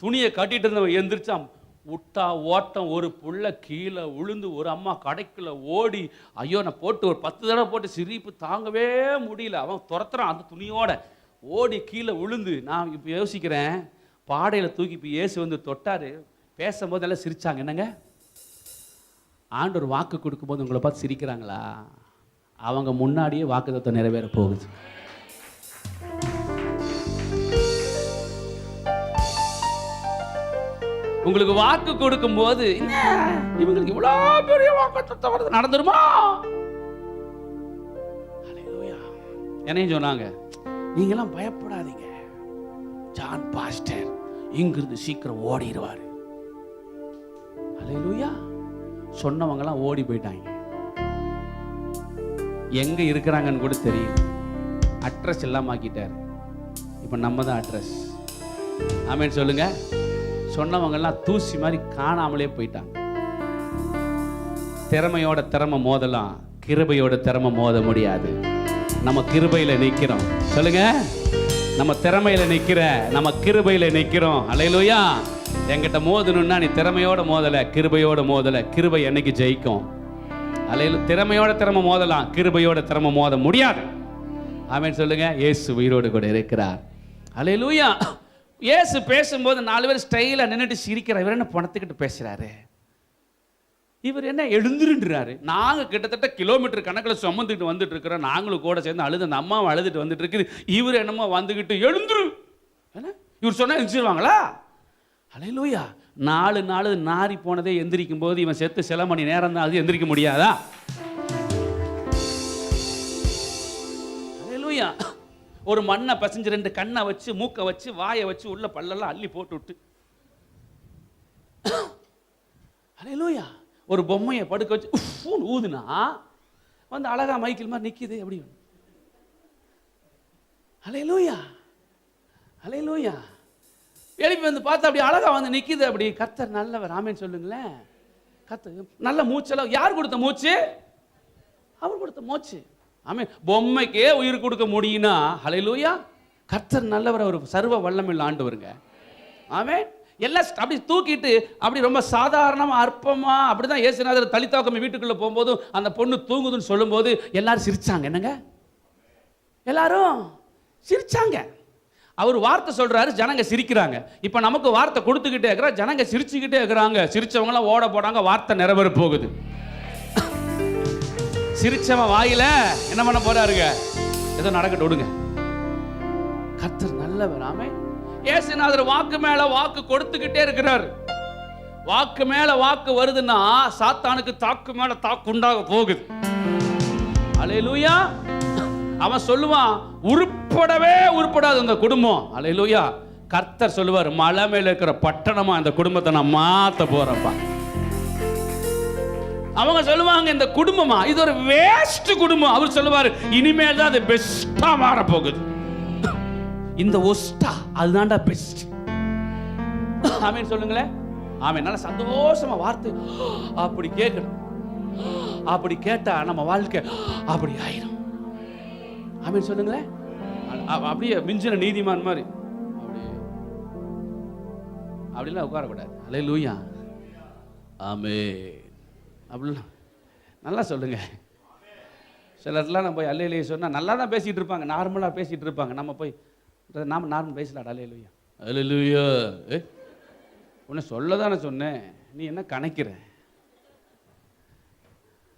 துணியை கட்டிட்டு இருந்தவன் எந்திரிச்சான். விட்டா ஓட்டம், ஒரு புள்ள கீழே விழுந்து, ஒரு அம்மா கடைக்குள்ள ஓடி, ஐயோ நான் போட்டு ஒரு 10 தடவை போட்டு சிரிப்பு தாங்கவே முடியல. அவன் துரத்துறான் அந்த துணியோட, ஓடி கீழே விழுந்து. நான் இப்போ யோசிக்கிறேன், பாடையில் தூக்கி இப்போ இயேசு வந்து தொட்டாரு. பேசும்போது எல்லாம் சிரிச்சாங்க. என்னங்க, ஆண்டவர் வாக்கு கொடுக்கும்போது உங்களை பார்த்து சிரிக்கிறாங்களா? அவங்க முன்னாடியே வாக்குத்தத்தம் நிறைவேற போகுது. உங்களுக்கு வாக்கு கொடுக்கும் போது இவங்களுக்கு இவ்வளவு பெரிய வாக்குத்தத்தம் வருது, நடந்துருமா? என்னையும் சொன்னாங்க, நீங்களாம் பயப்படாதீங்க, ஜான் பாஸ்டர் இங்கிருந்து சீக்கிரம் ஓடிடுவாரு. அல்லேலூயா. சொன்னவங்கலாம் ஓடி போயிட்டாங்க. எங்க இருக்கிறாங்கன்னு கூட தெரியும். அட்ரஸ் எல்லாம் ஆக்கிட்டார். இப்ப நம்ம தான் அட்ரஸ். ஆமென் சொல்லுங்க. சொன்னவங்கெல்லாம் தூசி மாதிரி காணாமலே போயிட்டாங்க. திறமையோட திறமை மோதலாம், கிருபையோட திறமை மோத முடியாது. நம்ம கிருபையில நிக்கிறோம். சொல்லுங்க, நம்ம திறமையில நிக்கிற, நம்ம கிருபையில நிக்கிறோம். அல்லேலூயா. என்கிட்ட மோதணும்னா நீ திறமையோட மோதல, கிருபையோட மோதல. கிருபை என்னைக்கு ஜெயிக்கும்? அல்லேலூயா. திறமையோட திறமை மோதலாம், கிருபையோட திறமை மோத முடியாது. ஆமென் சொல்லுங்க. இயேசு உயிரோடு கூட இருக்கிறார். அல்லேலூயா. இயேசு பேசும்போது 4 பேர் ஸ்டைலா நின்றுட்டு சிரிக்கிறார். இவர் என்ன பணத்துக்கிட்டு பேசுறாரு? இவர் என்ன எழுந்துருன்றாரு? நாங்க கிட்டத்தட்ட கிலோமீட்டர் கணக்கில் சுமந்துட்டு வந்துட்டு இருக்கிறோம். நாங்களும் கூட சேர்ந்து அழுது, அந்த அம்மாவை அழுதுட்டு வந்துட்டு இருக்குது. இவர் என்னமோ வந்துக்கிட்டு எழுந்துரு. இவர் சொன்னா எழுந்திருவாங்களா? அல்லேலூயா. 4 நாள் நாரி போனதே எந்திரிக்கும் போது இவன் செத்து சில மணி நேரம் தான், அது எந்திரிக்க முடியாதா? அல்லேலூயா. ஒரு மண்ணை பசஞ்சு 2 கண்ணை வச்சு, மூக்கை வச்சு, வாயை வச்சு, உள்ள பல்லெல்லாம் அள்ளி போட்டு விட்டு, அல்லேலூயா. ஒரு பொம்மையை படுக்க வச்சு ஊதுனா வந்து அழகா மைக்கில் மாதிரி நிக்குது. எப்படி? அல்லேலூயா. அல்லேலூயா. எழுப்பி வந்து பார்த்தா அப்படி அழகா வந்து நிக்குது. அப்படி கர்த்தர் நல்லவர். ஆமென் சொல்லுங்களேன். கர்த்தர் நல்ல மூச்செல்லாம் யார் கொடுத்த மூச்சு? அவர் கொடுத்த மூச்சு. ஆமென். பொம்மைக்கே உயிர் கொடுக்க முடியும்னா அல்லேலூயா. கர்த்தர் நல்லவர், அவர் சர்வ வல்லமையுள்ள ஆண்டவருங்க. ஆமென். எல்லாம் அப்படி தூக்கிட்டு அப்படி ரொம்ப சாதாரணமா அற்பமா அப்படிதான் இயேசுநாதர் தலித்தாக்கம் வீட்டுக்குள்ள போகும்போது அந்த பொண்ணு தூங்குதுன்னு சொல்லும்போது எல்லாரும் சிரிச்சாங்க. என்னங்க, எல்லாரும் சிரிச்சாங்க. அவர் வார்த்தை சொல்றாரு, ஜனங்க சிரிக்கிறாங்க. இப்ப நமக்கு வார்த்தை கொடுத்துக்கிட்டே இருக்கிற, ஜனங்க சிரிச்சுக்கிட்டே இருக்கிறாங்க. சிரிச்சவங்க எல்லாம் ஓட போறாங்க. வார்த்தை நிறைவேற போகுது. சிரிச்சவன் வாயில என்ன பண்ண போறாருங்க? ஏதோ நடக்கட்டும், விடுங்க. கர்த்தர் நல்லவர். ஆமென். இயேசுநாதர் வாக்கு மேல வாக்கு கொடுத்துக்கிட்டே இருக்கிறார். வாக்கு மேல வாக்கு வருதுன்னா சாத்தானுக்கு தாக்கு மேல தாக்கு உண்டாக போகுது. அல்லேலூயா. அவன் சொல்லுவான், உருப்படவே உருப்படாது இந்த குடும்பம். அல்லேலூயா. கர்த்தர் சொல்லுவார், மலை மேல இருக்கிற பட்டணமா இந்த குடும்பத்தை நான் மாத்த போறப்பா. அவங்க சொல்லுவாங்க, இந்த குடும்பமா இது ஒரு வேஸ்ட் குடும்பம். அவர் சொல்லுவார், இனிமேல் தான் அது பெஸ்டா மாற போகுது. இந்த ஒஸ்டா அதுதான்டா பெஸ்ட். ஆமென் சொல்லுங்களேன். ஆமென். நல்ல சந்தோஷமா வார்த்தை அப்படி கேட்கணும். அப்படி கேட்டா நம்ம வாழ்க்கை அப்படி ஆயிடும். ஆமென் சொல்லுங்களேன். அப்படியே மிஞ்சின நீதிமான் மாதிரி அப்படிலாம் உட்காரக்கூடாது. அல்லேலூயா. ஆமென். அப்படிலாம் நல்லா சொல்லுங்க. சிலர்லாம் நம்ம போய் அல்லேலூயா சொன்னால் நல்லா தான் பேசிகிட்டு இருப்பாங்க, நார்மலாக பேசிகிட்டு இருப்பாங்க. நம்ம போய் நாம நார்மல் பேசலாடா அல்லேலூயா அல்லேலூயா உன்னை சொல்ல தானே சொன்னேன், நீ என்ன கணக்கிற?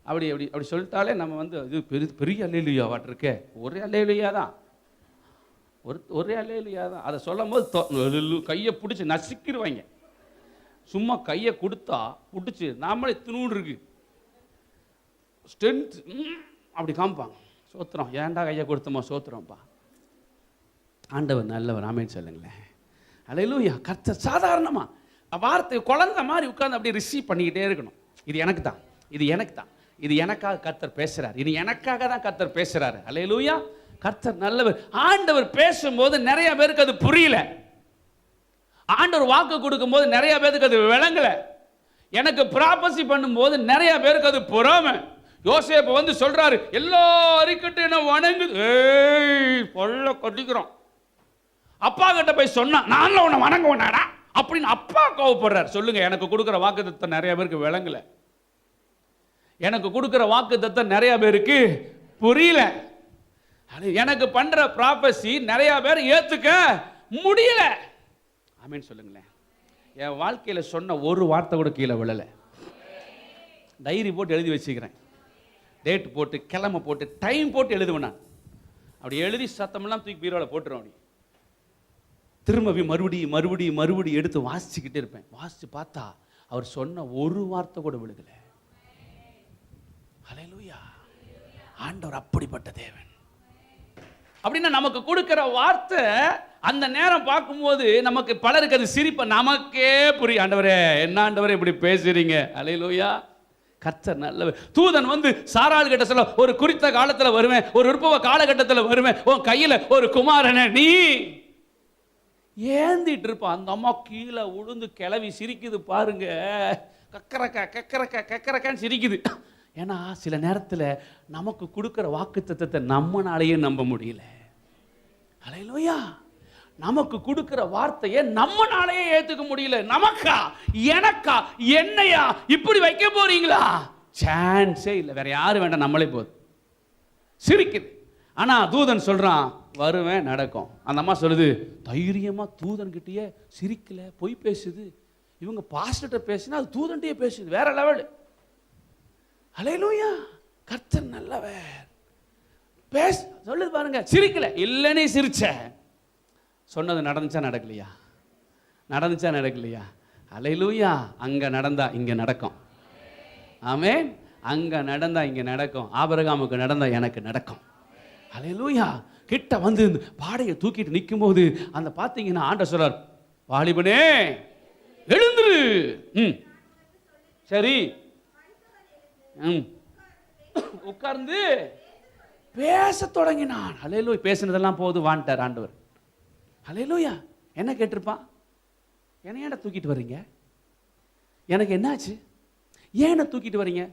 அப்படி அப்படி அப்படி சொல்லிட்டாலே நம்ம வந்து இது பெரிய அல்லேலூயா வாட்டிருக்கே. ஒரே அல்லேலூயா தான், ஒரே அல்லேலூயா தான். அதை சொல்லும் போது கையை பிடிச்சி நசுக்கிடுவாங்க. சும்மா கையை கொடுத்தா பிடிச்சி நாமளே தினூடு இருக்கு ஸ்ட்ரென்த் அப்படி காமிப்பாங்க. சோத்திரம், ஏன்டா கையை கொடுத்தோமா, சோத்திரம்ப்பா. ஆண்டவர் நல்லவர், ஆமேன்னு சொல்லுங்களேன். அல்லேலூயா. கர்த்தர் சாதாரணமாக வார்த்தை குழந்தை மாதிரி உட்கார்ந்து அப்படியே ரிசீவ் பண்ணிக்கிட்டே இருக்கணும். இது எனக்கு தான், இது எனக்கு தான், இது எனக்காக கர்த்தர் பேசுகிறார், இது எனக்காக தான் கர்த்தர் பேசுகிறாரு. அல்லேலூயா. கர்த்தர் நல்லவர். ஆண்டவர் பேசும்போது நிறைய பேருக்கு அது புரியல. ஆண்டவர் வாக்கு கொடுக்கும்போது நிறைய பேருக்கு அது விளங்கல. எனக்கு ப்ராபசி பண்ணும்போது நிறைய பேருக்கு அது பொறாமை. யோசேப்பு வந்து சொல்றாரு, எல்லாருக்கிட்ட என்ன வணங்குது, பொல்ல கட்டிக்கிறோம். அப்பா கிட்ட போய் சொன்னா, நான் உன்னை வணங்க வேணாடா அப்படின்னு அப்பா கோவப்படுறாரு. சொல்லுங்க, எனக்கு கொடுக்குற வாக்குத்தத்தம் நிறைய பேருக்கு விளங்கல. எனக்கு கொடுக்குற வாக்குத்தத்தம் நிறைய பேருக்கு புரியல. எனக்கு பண்ற ப்ராபசி நிறைய பேர் ஏத்துக்க முடியல. ஆமீன் சொல்லுங்களேன். என் வாழ்க்கையில் சொன்ன ஒரு வார்த்தை கூட கீழே விழலை. டைரி போட்டு எழுதி வச்சுக்கிறேன், டேட் போட்டு, கிழமை போட்டு, டைம் போட்டு எழுதுவேன். நான் அப்படி எழுதி சத்தமெல்லாம் தூக்கி பீரோவில் போட்டுருவேன். அப்படி திரும்ப மறுபடியும் எடுத்து வாசிச்சுக்கிட்டே இருப்பேன். வாசிச்சு பார்த்தா அவர் சொன்ன ஒரு வார்த்தை கூட விழுகலை. ஹல்லேலூயா. ஆண்டவர் அப்படிப்பட்ட தேவன். அப்படின்னா நமக்கு கொடுக்கிற வார்த்தை அந்த நேரம் பார்க்கும்போது நமக்கு பலருக்கு அது சிரிப்பு, நமக்கே புரியும். ஆண்டவரே, என்ன ஆண்டவரே இப்படி பேசுறீங்க. அல்லேலூயா. கர்த்தர் நல்லவர். தூதன் வந்து சாராள் கிட்ட சொல்ல, ஒரு குறித்த காலத்தில் வருவேன், ஒரு விருப்ப காலகட்டத்தில் வருவேன், உன் கையில் ஒரு குமாரனை நீ ஏந்திட்டு இருப்பான். அந்த அம்மா கீழே உளுந்து கிளவி சிரிக்குது பாருங்க. கக்கரக்கான்னு சிரிக்குது. ஏன்னா சில நேரத்தில் நமக்கு கொடுக்குற வாக்குத்தத்தத்தை நம்மனாலேயே நம்ப முடியல. அல்லேலூயா. நமக்கு கொடுக்கிற வார்த்தையை நம்மனாலேயே ஏத்துக்க முடியல. நமக்கா, எனக்கா, என்னையா இப்படி வைக்க போறீங்களா? சான்ஸே இல்லை. வேற யாரும் வேண்டாம், நம்மளே போதும். சிரிக்குது. ஆனா தூதன் சொல்றான், வருவேன், நடக்கும். அந்த அம்மா சொல்லுது, தைரியமா தூதன் கிட்டயே சிரிக்கல, பொய் பேசுது. இவங்க பாஸ்டர்ட்ட பேசினா அது தூதன்ட்டே பேசுது. வேற லெவல். அல்லேலூயா. கர்த்தர் நல்லவர். பேச சொல்லுது பாருங்க. சிரிக்கல, இல்லைன்னே சிரிச்ச. சொன்னது நடந்துச்சா நடக்கலையா? நடந்துச்சா நடக்கலையா? அல்லேலூயா. அங்க நடந்தா இங்க நடக்கும். ஆமென். அங்க நடந்தா இங்க நடக்கும். ஆபிரகாமுக்கு நடந்தா எனக்கு நடக்கும். அல்லேலூயா. கிட்ட வந்து பாடையை தூக்கிட்டு நிற்கும் போது அந்த பார்த்தீங்கன்னா ஆண்டவர் சொல்றார், வாலிபனே எழுந்துரு. சரி, உட்கார்ந்து பேச தொடங்கினான். அல்லேலூயா. பேசினதெல்லாம் போது வாண்டார் ஆண்டவர். அல்லேலூயா. என்ன கேட்டிருப்பான்? என்ன ஏன்டா தூக்கிட்டு வர்றீங்க? எனக்கு என்னாச்சு? ஏன் தூக்கிட்டு வர்றீங்க?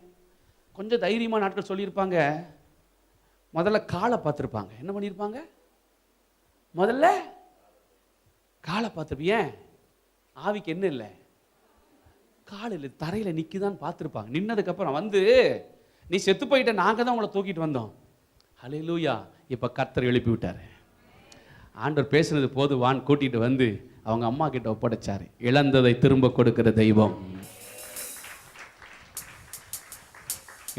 கொஞ்சம் தைரியமான நாட்கள் சொல்லியிருப்பாங்க. முதல்ல காலை பார்த்துருப்பாங்க. என்ன பண்ணியிருப்பாங்க? முதல்ல காலை பார்த்துருப்பீங்க. ஏன்? ஆவிக்கு என்ன இல்லை, காலில் தரையில் நிற்குதான்னு பார்த்துருப்பாங்க. நின்னதுக்கப்புறம் வந்து, நீ செத்து போயிட்ட, நாங்கள் தான் உங்களை தூக்கிட்டு வந்தோம். அல்லேலூயா. இப்போ கர்த்தர் எழுப்பி விட்டார். ஆண்டவர் பேசுனது போது வான் கூட்டிட்டு வந்து அவங்க அம்மா கிட்ட ஒப்படைச்சாரு. இழந்ததை திரும்ப கொடுக்கிற தெய்வம்,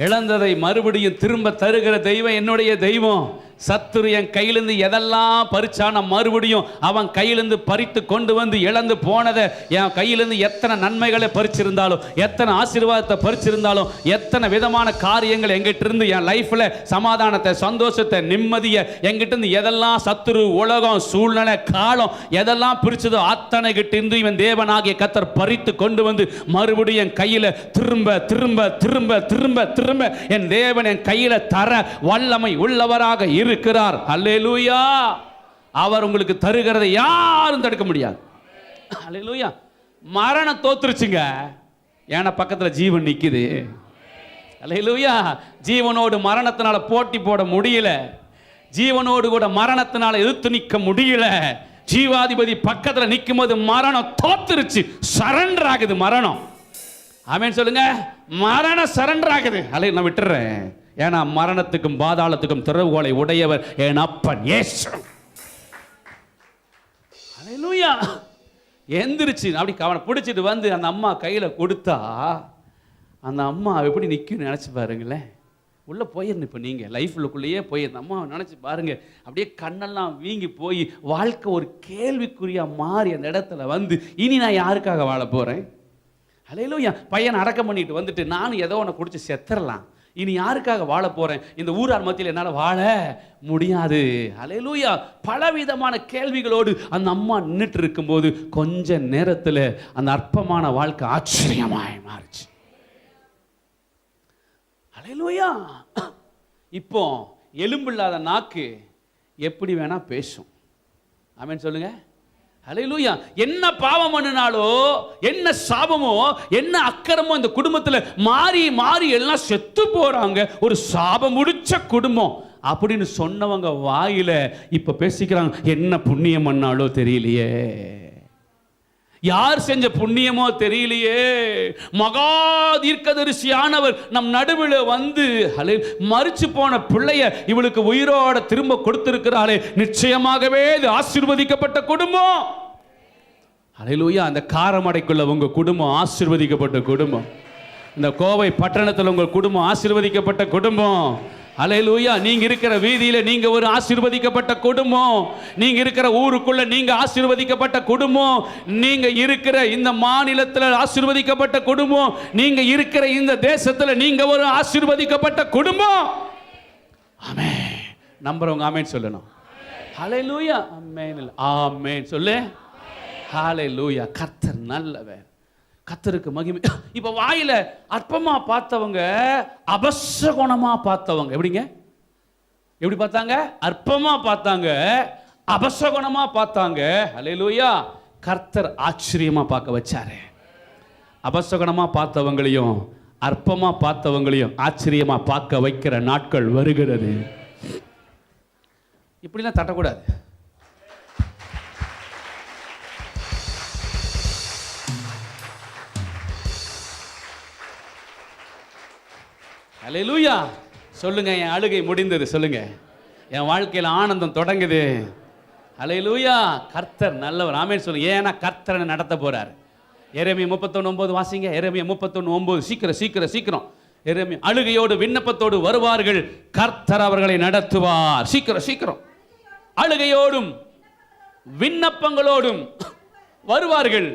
இழந்ததை மறுபடியும் திரும்ப தருகிற தெய்வம் என்னுடைய தெய்வம். சத்துரு என் கையிலிருந்து எதெல்லாம் பறிச்சான மறுபடியும் அவன் கையிலிருந்து பறித்து கொண்டு வந்து இழந்து போனதை, என் கையிலிருந்து எத்தனை நன்மைகளை பறிச்சிருந்தாலும், எத்தனை ஆசீர்வாதத்தை பறிச்சிருந்தாலும், எத்தனை விதமான காரியங்கள் எங்கிட்ட இருந்து என் லைஃப்ல சமாதானத்தை, சந்தோஷத்தை, நிம்மதியை எங்கிட்ட இருந்து எதெல்லாம் சத்துரு, உலகம், சூழ்நிலை, காலம் எதெல்லாம் பிரிச்சதோ அத்தனை கிட்ட இருந்து இவன் தேவனாகிய கர்த்தர் பறித்து கொண்டு வந்து மறுபடியும் என் கையில திரும்ப திரும்ப திரும்ப திரும்ப திரும்ப என் தேவன் என் கையில தர வல்லமை உள்ளவராக இருக்கிறார். அல்லேலூயா. அவர் உங்களுக்கு தருகிறதை யாரும் தடுக்க முடியாது. அல்லேலூயா. மரணம் தோத்துருச்சுங்க, ஏன்னா பக்கத்துல ஜீவன் நிக்குது. அல்லேலூயா. ஜீவனோடு மரணத்தினால போட்டி போட முடியல. ஜீவனோடு கூட மரணத்தினால எதிர்த்து நிற்க முடியல. ஜீவாதிபதி பக்கத்துல நிற்கும் போது மரணம் தோத்துருச்சு, சரண்டர் ஆகுது மரணம். ஆமென் சொல்லுங்க. மரணம் சரண்டர் ஆகுது. அல்ல, நான் விட்டுறேன், ஏன்னா மரணத்துக்கும் பாதாளத்துக்கும் திறவுகோலை உடையவர் என் அப்பன் இயேசு. ஹல்லேலூயா. எந்திரிச்சு அப்படி அவனை பிடிச்சிட்டு வந்து அந்த அம்மா கையில் கொடுத்தா அந்த அம்மா எப்படி நிற்கும் நினச்சி பாருங்களேன். உள்ளே போயிருந்தேன். இப்போ நீங்கள் லைஃப்லுக்குள்ளேயே போய் அந்த அம்மாவை நினச்சி பாருங்கள். அப்படியே கண்ணெல்லாம் வீங்கி போய் வாழ்க்கை ஒரு கேள்விக்குறியாக மாறி அந்த இடத்துல வந்து இனி நான் யாருக்காக வாழ போகிறேன்? ஹல்லேலூயா. பையனை அடக்கம் பண்ணிட்டு வந்துட்டு நானும் ஏதோ ஒன்று குடிச்சு செத்துறலாம், இனி யாருக்காக வாழ போகிறேன்? இந்த ஊரார் மத்தியில் என்னால் வாழ முடியாது. ஹல்லேலூயா. பலவிதமான கேள்விகளோடு அந்த அம்மா நின்றுட்டு இருக்கும்போது கொஞ்ச நேரத்தில் அந்த அற்பமான வாழ்க்கை ஆச்சரியமாய் மாறிச்சு. ஹல்லேலூயா. இப்போ எலும்பில்லாத நாக்கு எப்படி வேணா பேசும். ஆமென் சொல்லுங்க. ஹல்லேலூயா. என்ன பாவம் பண்ணினாலோ, என்ன சாபமோ, என்ன அக்கிரமோ இந்த குடும்பத்தில் மாறி மாறி எல்லாம் செத்து போறாங்க. ஒரு சாபம் முடிச்ச குடும்பம் அப்படின்னு சொன்னவங்க வாயில இப்ப பேசிக்கிறாங்க, என்ன புண்ணியம் பண்ணாலோ தெரியலையே, யார் செஞ்ச புண்ணியமோ தெரியலையே, மகா தீர்க்கதரிசியானவர் நம் நடுவில் வந்து மரிச்சு போன பிள்ளைய இவளுக்கு உயிரோட திரும்ப கொடுத்திருக்கிறாளே, நிச்சயமாகவே இது ஆசீர்வதிக்கப்பட்ட குடும்பம். ஹல்லேலூயா. அந்த காரமடைக்குள்ள உங்க குடும்பம் ஆசீர்வதிக்கப்பட்ட குடும்பம். இந்த கோவை பட்டணத்தில் உங்கள் குடும்பம் ஆசீர்வதிக்கப்பட்ட குடும்பம். ஹல்லேலூயா. நீங்க இருக்கிற வீதியில நீங்க ஒரு ஆசீர்வதிக்கப்பட்ட குடும்பம். நீங்க இருக்கிற ஊருக்குள்ள நீங்க ஆசீர்வதிக்கப்பட்ட குடும்பம். நீங்க இருக்கிற இந்த மாநிலத்தில் ஆசீர்வதிக்கப்பட்ட குடும்பம். நீங்க இருக்கிற இந்த தேசத்துல நீங்க ஒரு ஆசீர்வதிக்கப்பட்ட குடும்பம். ஆமென். நம்புறவங்க ஆமென் சொல்லணும். ஹல்லேலூயா. ஆமென். ஆமென் சொல்லு. ஹல்லேலூயா. கர்த்தர் நல்லவர், கர்த்தருக்கு மகிமை. இப்ப வாயில அற்பமா பார்த்தவங்க அபசகுணமா பார்த்தவங்க எப்படிங்க? எப்படி பார்த்தாங்க? அற்பமா பார்த்தாங்க, அபசகுணமா பார்த்தாங்க. ஹல்லேலூயா. கர்த்தர் ஆச்சரியமா பார்க்க வச்சாரு. அபசகுணமா பார்த்தவங்களையும் அற்பமா பார்த்தவங்களையும் ஆச்சரியமா பார்க்க வைக்கிற நாட்கள் வருகிறது. இப்படிலாம் தட்டக்கூடாது. ஹல்லேலூயா. சொல்லுங்க, என் அழுகை முடிந்தது. சொல்லுங்க, என் வாழ்க்கையில் ஆனந்தம் தொடங்குது. ஹல்லேலூயா. கர்த்தர் நல்லவர். ஆமென் சொல்லுங்க. ஏன்னா கர்த்தரை நடத்த போறார். எரேமியா 31:9 வாசிங்க. எரேமியா 31:9. சீக்கிரம் சீக்கிரம் சீக்கிரம். எரேமியா அழுகையோடு விண்ணப்பத்தோடு வருவார்கள், கர்த்தர் அவர்களை நடத்துவார். சீக்கிரம் சீக்கிரம். அழுகையோடும் விண்ணப்பங்களோடும் வருவார்கள்,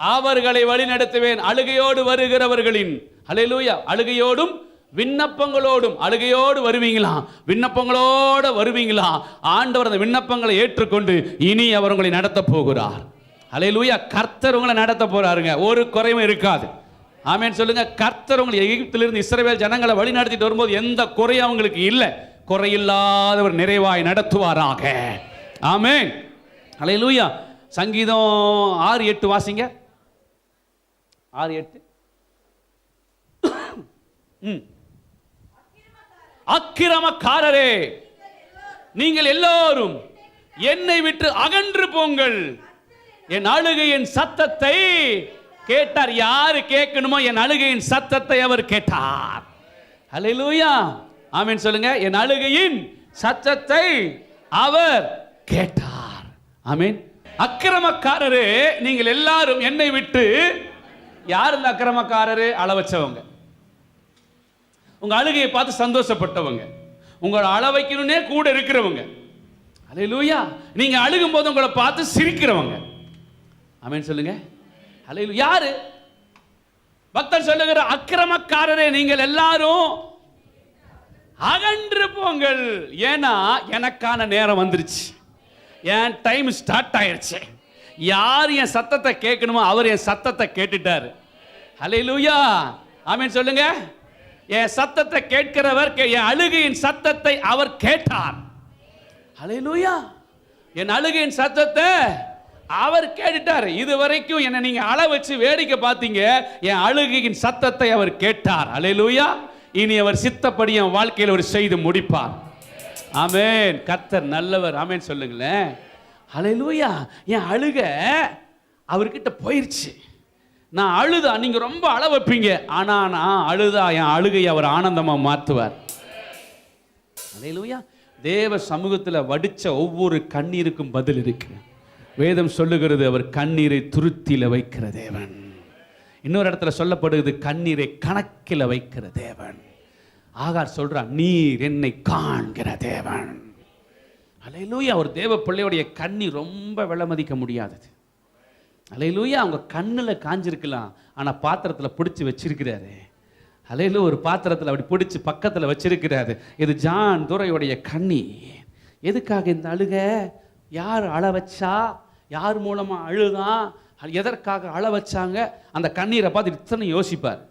அவர்களை வழி நடத்துவேன். அழுகையோடு வருகிறவர்களின், ஹல்லேலூயா, அழுகையோடும் விண்ணப்பங்களோடும். அழுகையோடு வருவீங்களா? விண்ணப்பங்களோட வருவீங்களா? ஆண்டவர் அந்த விண்ணப்பங்களை ஏற்றுக்கொண்டு இனி அவர் உங்களை நடத்த போகிறார். ஹல்லேலூயா. கர்த்தர் உங்களை நடத்த போறாருங்க. ஒரு குறையும் இருக்காது. ஆமென் சொல்லுங்க. கர்த்தர் உங்களை எகிப்திலிருந்து இஸ்ரவேல் ஜனங்களை வழி நடத்திட்டு வரும்போது எந்த குறையும் அவங்களுக்கு இல்லை. குறையில்லாதவர் நிறைவாய் நடத்துவாராக. ஆமென். ஹல்லேலூயா. சங்கீதம் 6:8 வாசிங்க. 6:8. அக்கிரமக்காரரே நீங்கள் எல்லோரும் என்னை விட்டு அகன்று போங்கள். என் அழுகையின் சத்தத்தை கேட்டார். யாரு கேட்கணுமோ என் அழுகையின் சத்தத்தை அவர் கேட்டார். ஹல்லேலூயா. ஆமென் சொல்லுங்க. என் அழுகையின் சத்தத்தை அவர் கேட்டார். ஆமென். அக்கிரமக்காரரே நீங்கள் எல்லாரும் என்னை விட்டு. யார் இந்த அக்கிரமக்காரரு? அள வச்சவங்க, உங்க அழுகையை பார்த்து சந்தோஷப்பட்டவங்க, உங்களை அள வைக்கணும்னே கூட இருக்கிறவங்க. ஹல்லேலூயா. நீங்க அழுகும் போது உங்களை பார்த்து சிரிக்கிறவங்க. ஆமென் சொல்லுங்க. ஹல்லேலூயா. யாரு? பக்தர் சொல்லுகிற அக்கிரமக்காரரே நீங்கள் எல்லாரும் அகன்று போங்கள். ஏன்னா எனக்கான நேரம் வந்துருச்சு. என் டைம் ஸ்டார்ட் ஆயிருச்சு. யார் என் சத்தத்தை கேட்கணுமோ அவர் என் சத்தத்தை கேட்டுட்டாரு. ஹல்லேலூயா. ஆமென் சொல்லுங்க. என் சத்தத்தை கேட்கிறவர், என் அழுகையின் சத்தத்தை அவர் கேட்டார். ஹல்லேலூயா. என் அழுகையின் சத்தத்தை அவர் கேட்டுட்டார். இதுவரைக்கும் என்னை நீங்க அழ வச்சு வேடிக்கை பார்த்தீங்க. என் அழுகையின் சத்தத்தை அவர் கேட்டார். ஹல்லேலூயா. இனி அவர் சித்தப்படி என் வாழ்க்கையில் அவர் செய்து முடிப்பார். ஆமென். கர்த்தர் நல்லவர். ஆமென் சொல்லுங்களேன். ஹல்லேலூயா. என் அழுகை அவர்கிட்ட போயிருச்சு. நான் அழுதா நீங்க ரொம்ப அழ வைப்பீங்க, ஆனா நான் அழுதா என் அழுகையை அவர் ஆனந்தமா மாற்றுவார். அல்லேலூயா. தேவ சமூகத்தில் வடிச்ச ஒவ்வொரு கண்ணீருக்கும் பதில் இருக்கு. வேதம் சொல்லுகிறது அவர் கண்ணீரை துருத்தியில வைக்கிற தேவன். இன்னொரு இடத்துல சொல்லப்படுகிறது கண்ணீரை கணக்கில் வைக்கிற தேவன். ஆகார் சொல்றான், நீர் என்னை காண்கிற தேவன். அல்லேலூயா. ஒரு தேவ பிள்ளையுடைய கண்ணீர் ரொம்ப விலை மதிக்க முடியாதது. அல்லேலூயா. அவங்க கண்ணில் காஞ்சிருக்கலாம், ஆனால் பாத்திரத்தில் பிடிச்சி வச்சிருக்கிறாரு. அல்லேலூயா. ஒரு பாத்திரத்தில் அப்படி பிடிச்சி பக்கத்தில் வச்சிருக்கிறாரு. இது ஜான் துரையுடைய கண்ணீர். எதுக்காக இந்த அழுக? யார் அழ வச்சா? யார் மூலமாக அழுதான்? எதற்காக அழ வச்சாங்க? அந்த கண்ணீரை பார்த்து இத்தனை யோசிப்பார்.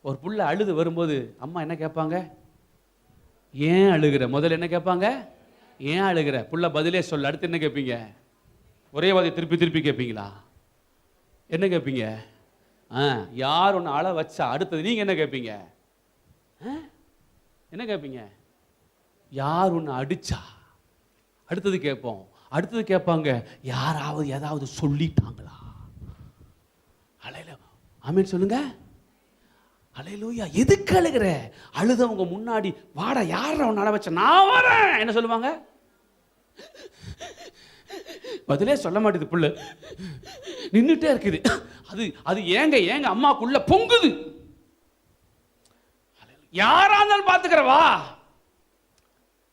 ஒரு புள்ள அழுது வரும்போது அம்மா என்ன கேட்பாங்க? ஏன் அழுகிற? முதல்ல என்ன கேட்பாங்க? ஏன் அழுகிற? புள்ள பதிலே சொல்ல. அடுத்து என்ன கேட்பீங்க? ஒரே வாதி திருப்பி திருப்பி கேட்பீங்களா? என்ன கேட்பீங்க? யார் ஒன்று அழ வச்சா? அடுத்தது நீங்கள் என்ன கேட்பீங்க? என்ன கேட்பீங்க? யார் ஒன்று அடிச்சா? அடுத்தது கேட்போம். அடுத்தது கேட்பாங்க, யாராவது ஏதாவது சொல்லிட்டாங்களா? அல்லேலூயா. ஆமென் சொல்லுங்க. அல்லேலூயா. எதுக்கு அழுகிற? அழுதவங்க முன்னாடி வாடா, யார ஒன்று அழ வச்ச? நான் வரேன். என்ன சொல்லுவாங்க? பதிலே சொல்ல மாட்டேது. புள்ள நின்றுட்டே இருக்குது. அது ஏங்க ஏங்க அம்மாக்குள்ள பொங்குது. யாரா இருந்தாலும் பார்த்துக்கிறவா.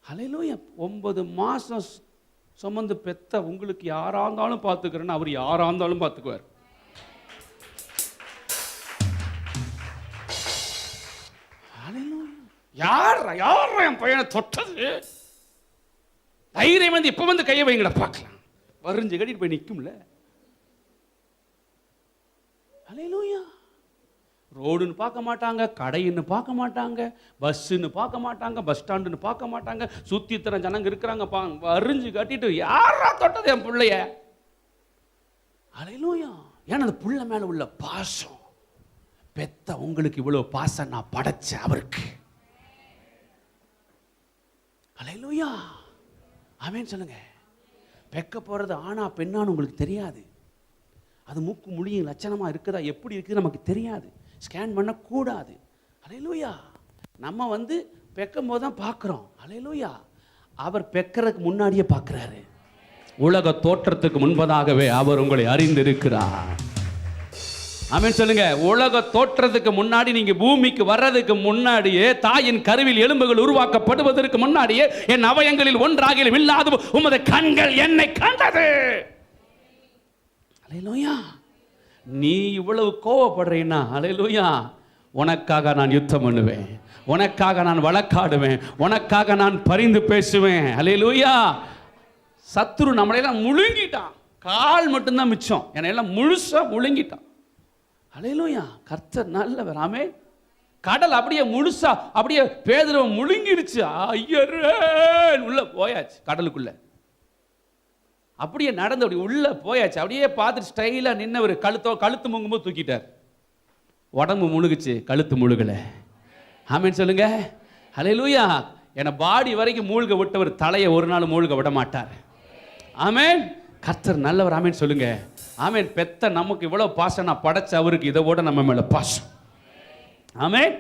அல்லேலூயா. 9 மாசம் சுமந்து பெத்த உங்களுக்கு யாரா இருந்தாலும் பார்த்துக்கிறேன்னு அவர் யாரா இருந்தாலும் பார்த்துக்குவார். யார் என் பையனை தொட்டது? தைரியம் வந்து இப்ப வந்து கையை வைங்கட பார்க்கலாம். வரிஞ்சு கட்டிட்டு போய் நிற்கும்ல. அல்லேலூயா. ரோடுன்னு பார்க்க மாட்டாங்க, கடைன்னு பார்க்க மாட்டாங்க, பஸ்ஸுன்னு பார்க்க மாட்டாங்க, பஸ் ஸ்டாண்டுன்னு பார்க்க மாட்டாங்க. சுத்தி இத்தனை ஜனங்க இருக்கிறாங்க, வரிஞ்சு கட்டிட்டு யாரா தொட்டது என் பிள்ளைய? அல்லேலூயா. ஏன்னா அந்த புள்ள மேல உள்ள பாசம். பெத்த உங்களுக்கு இவ்வளவு பாசம் நான் படைச்ச அவருக்கு. அல்லேலூயா. ஆமென் சொல்லுங்க. பெக்க போறது ஆனா பெண்ணான்னு உங்களுக்கு தெரியாது. அது மூக்கு மொழியும் லட்சணமா இருக்குதா எப்படி இருக்குது நமக்கு தெரியாது. ஸ்கேன் பண்ணக்கூடாது. அல்லேலூயா. நம்ம வந்து பெக்கும் போது தான் பார்க்குறோம். அல்லேலூயா. அவர் பெக்கிறதுக்கு முன்னாடியே பார்க்குறாரு. உலக தோற்றத்துக்கு முன்பதாகவே அவர் உங்களை அறிந்திருக்கிறார். ஆமென் சொல்லுங்க. உலக தோற்றத்துக்கு முன்னாடி, நீங்க பூமிக்கு வர்றதுக்கு முன்னாடியே, தாயின் கருவில் எலும்புகள் உருவாக்கப்படுவதற்கு முன்னாடியே, என் அவயங்களில் ஒன்றாகிலும் இல்லாத உமது கண்கள் என்னை கண்டது. அல்லேலூயா. நீ இவ்வளவு கோவப்படுறீன்னா, அல்லேலூயா, உனக்காக நான் யுத்தம் பண்ணுவேன், உனக்காக நான் வழக்காடுவேன், உனக்காக நான் பரிந்து பேசுவேன். அல்லேலூயா. சத்துரு நம்மளையெல்லாம் முழுங்கிட்டான். கால் மட்டும்தான் மிச்சம். என்னையெல்லாம் முழுசா முழுங்கிட்டான். அல்லேலூயா. கர்த்தர் நல்லவர். ஆமென். கடல் அப்படியே முழுசா அப்படியே பேதுருவை முழுங்கிடுச்சு. ஐயரே உள்ள போயாச்சு. கடலுக்குள்ள அப்படியே நடந்து அப்படி உள்ள போயாச்சு. அப்படியே பார்த்துட்டு ஸ்டைலா நின்னவர் கழுத்து முங்கும்போது தூக்கிட்டார். உடம்பு முழுகுச்சு, கழுத்து முழுகல. ஆமென் சொல்லுங்க. அல்லேலூயா. என பாடி வரைக்கும் மூழ்க விட்டவர் தலையை ஒரு நாள் மூழ்க விட மாட்டார். ஆமென். கர்த்தர் நல்லவர். ஆமென் சொல்லுங்க. ஆமென். பெத்த நமக்கு இவ்வளவு பாசம் நான் படைச்ச அவருக்கு இதை விட நம்ம மேல பாசம். ஆமென்.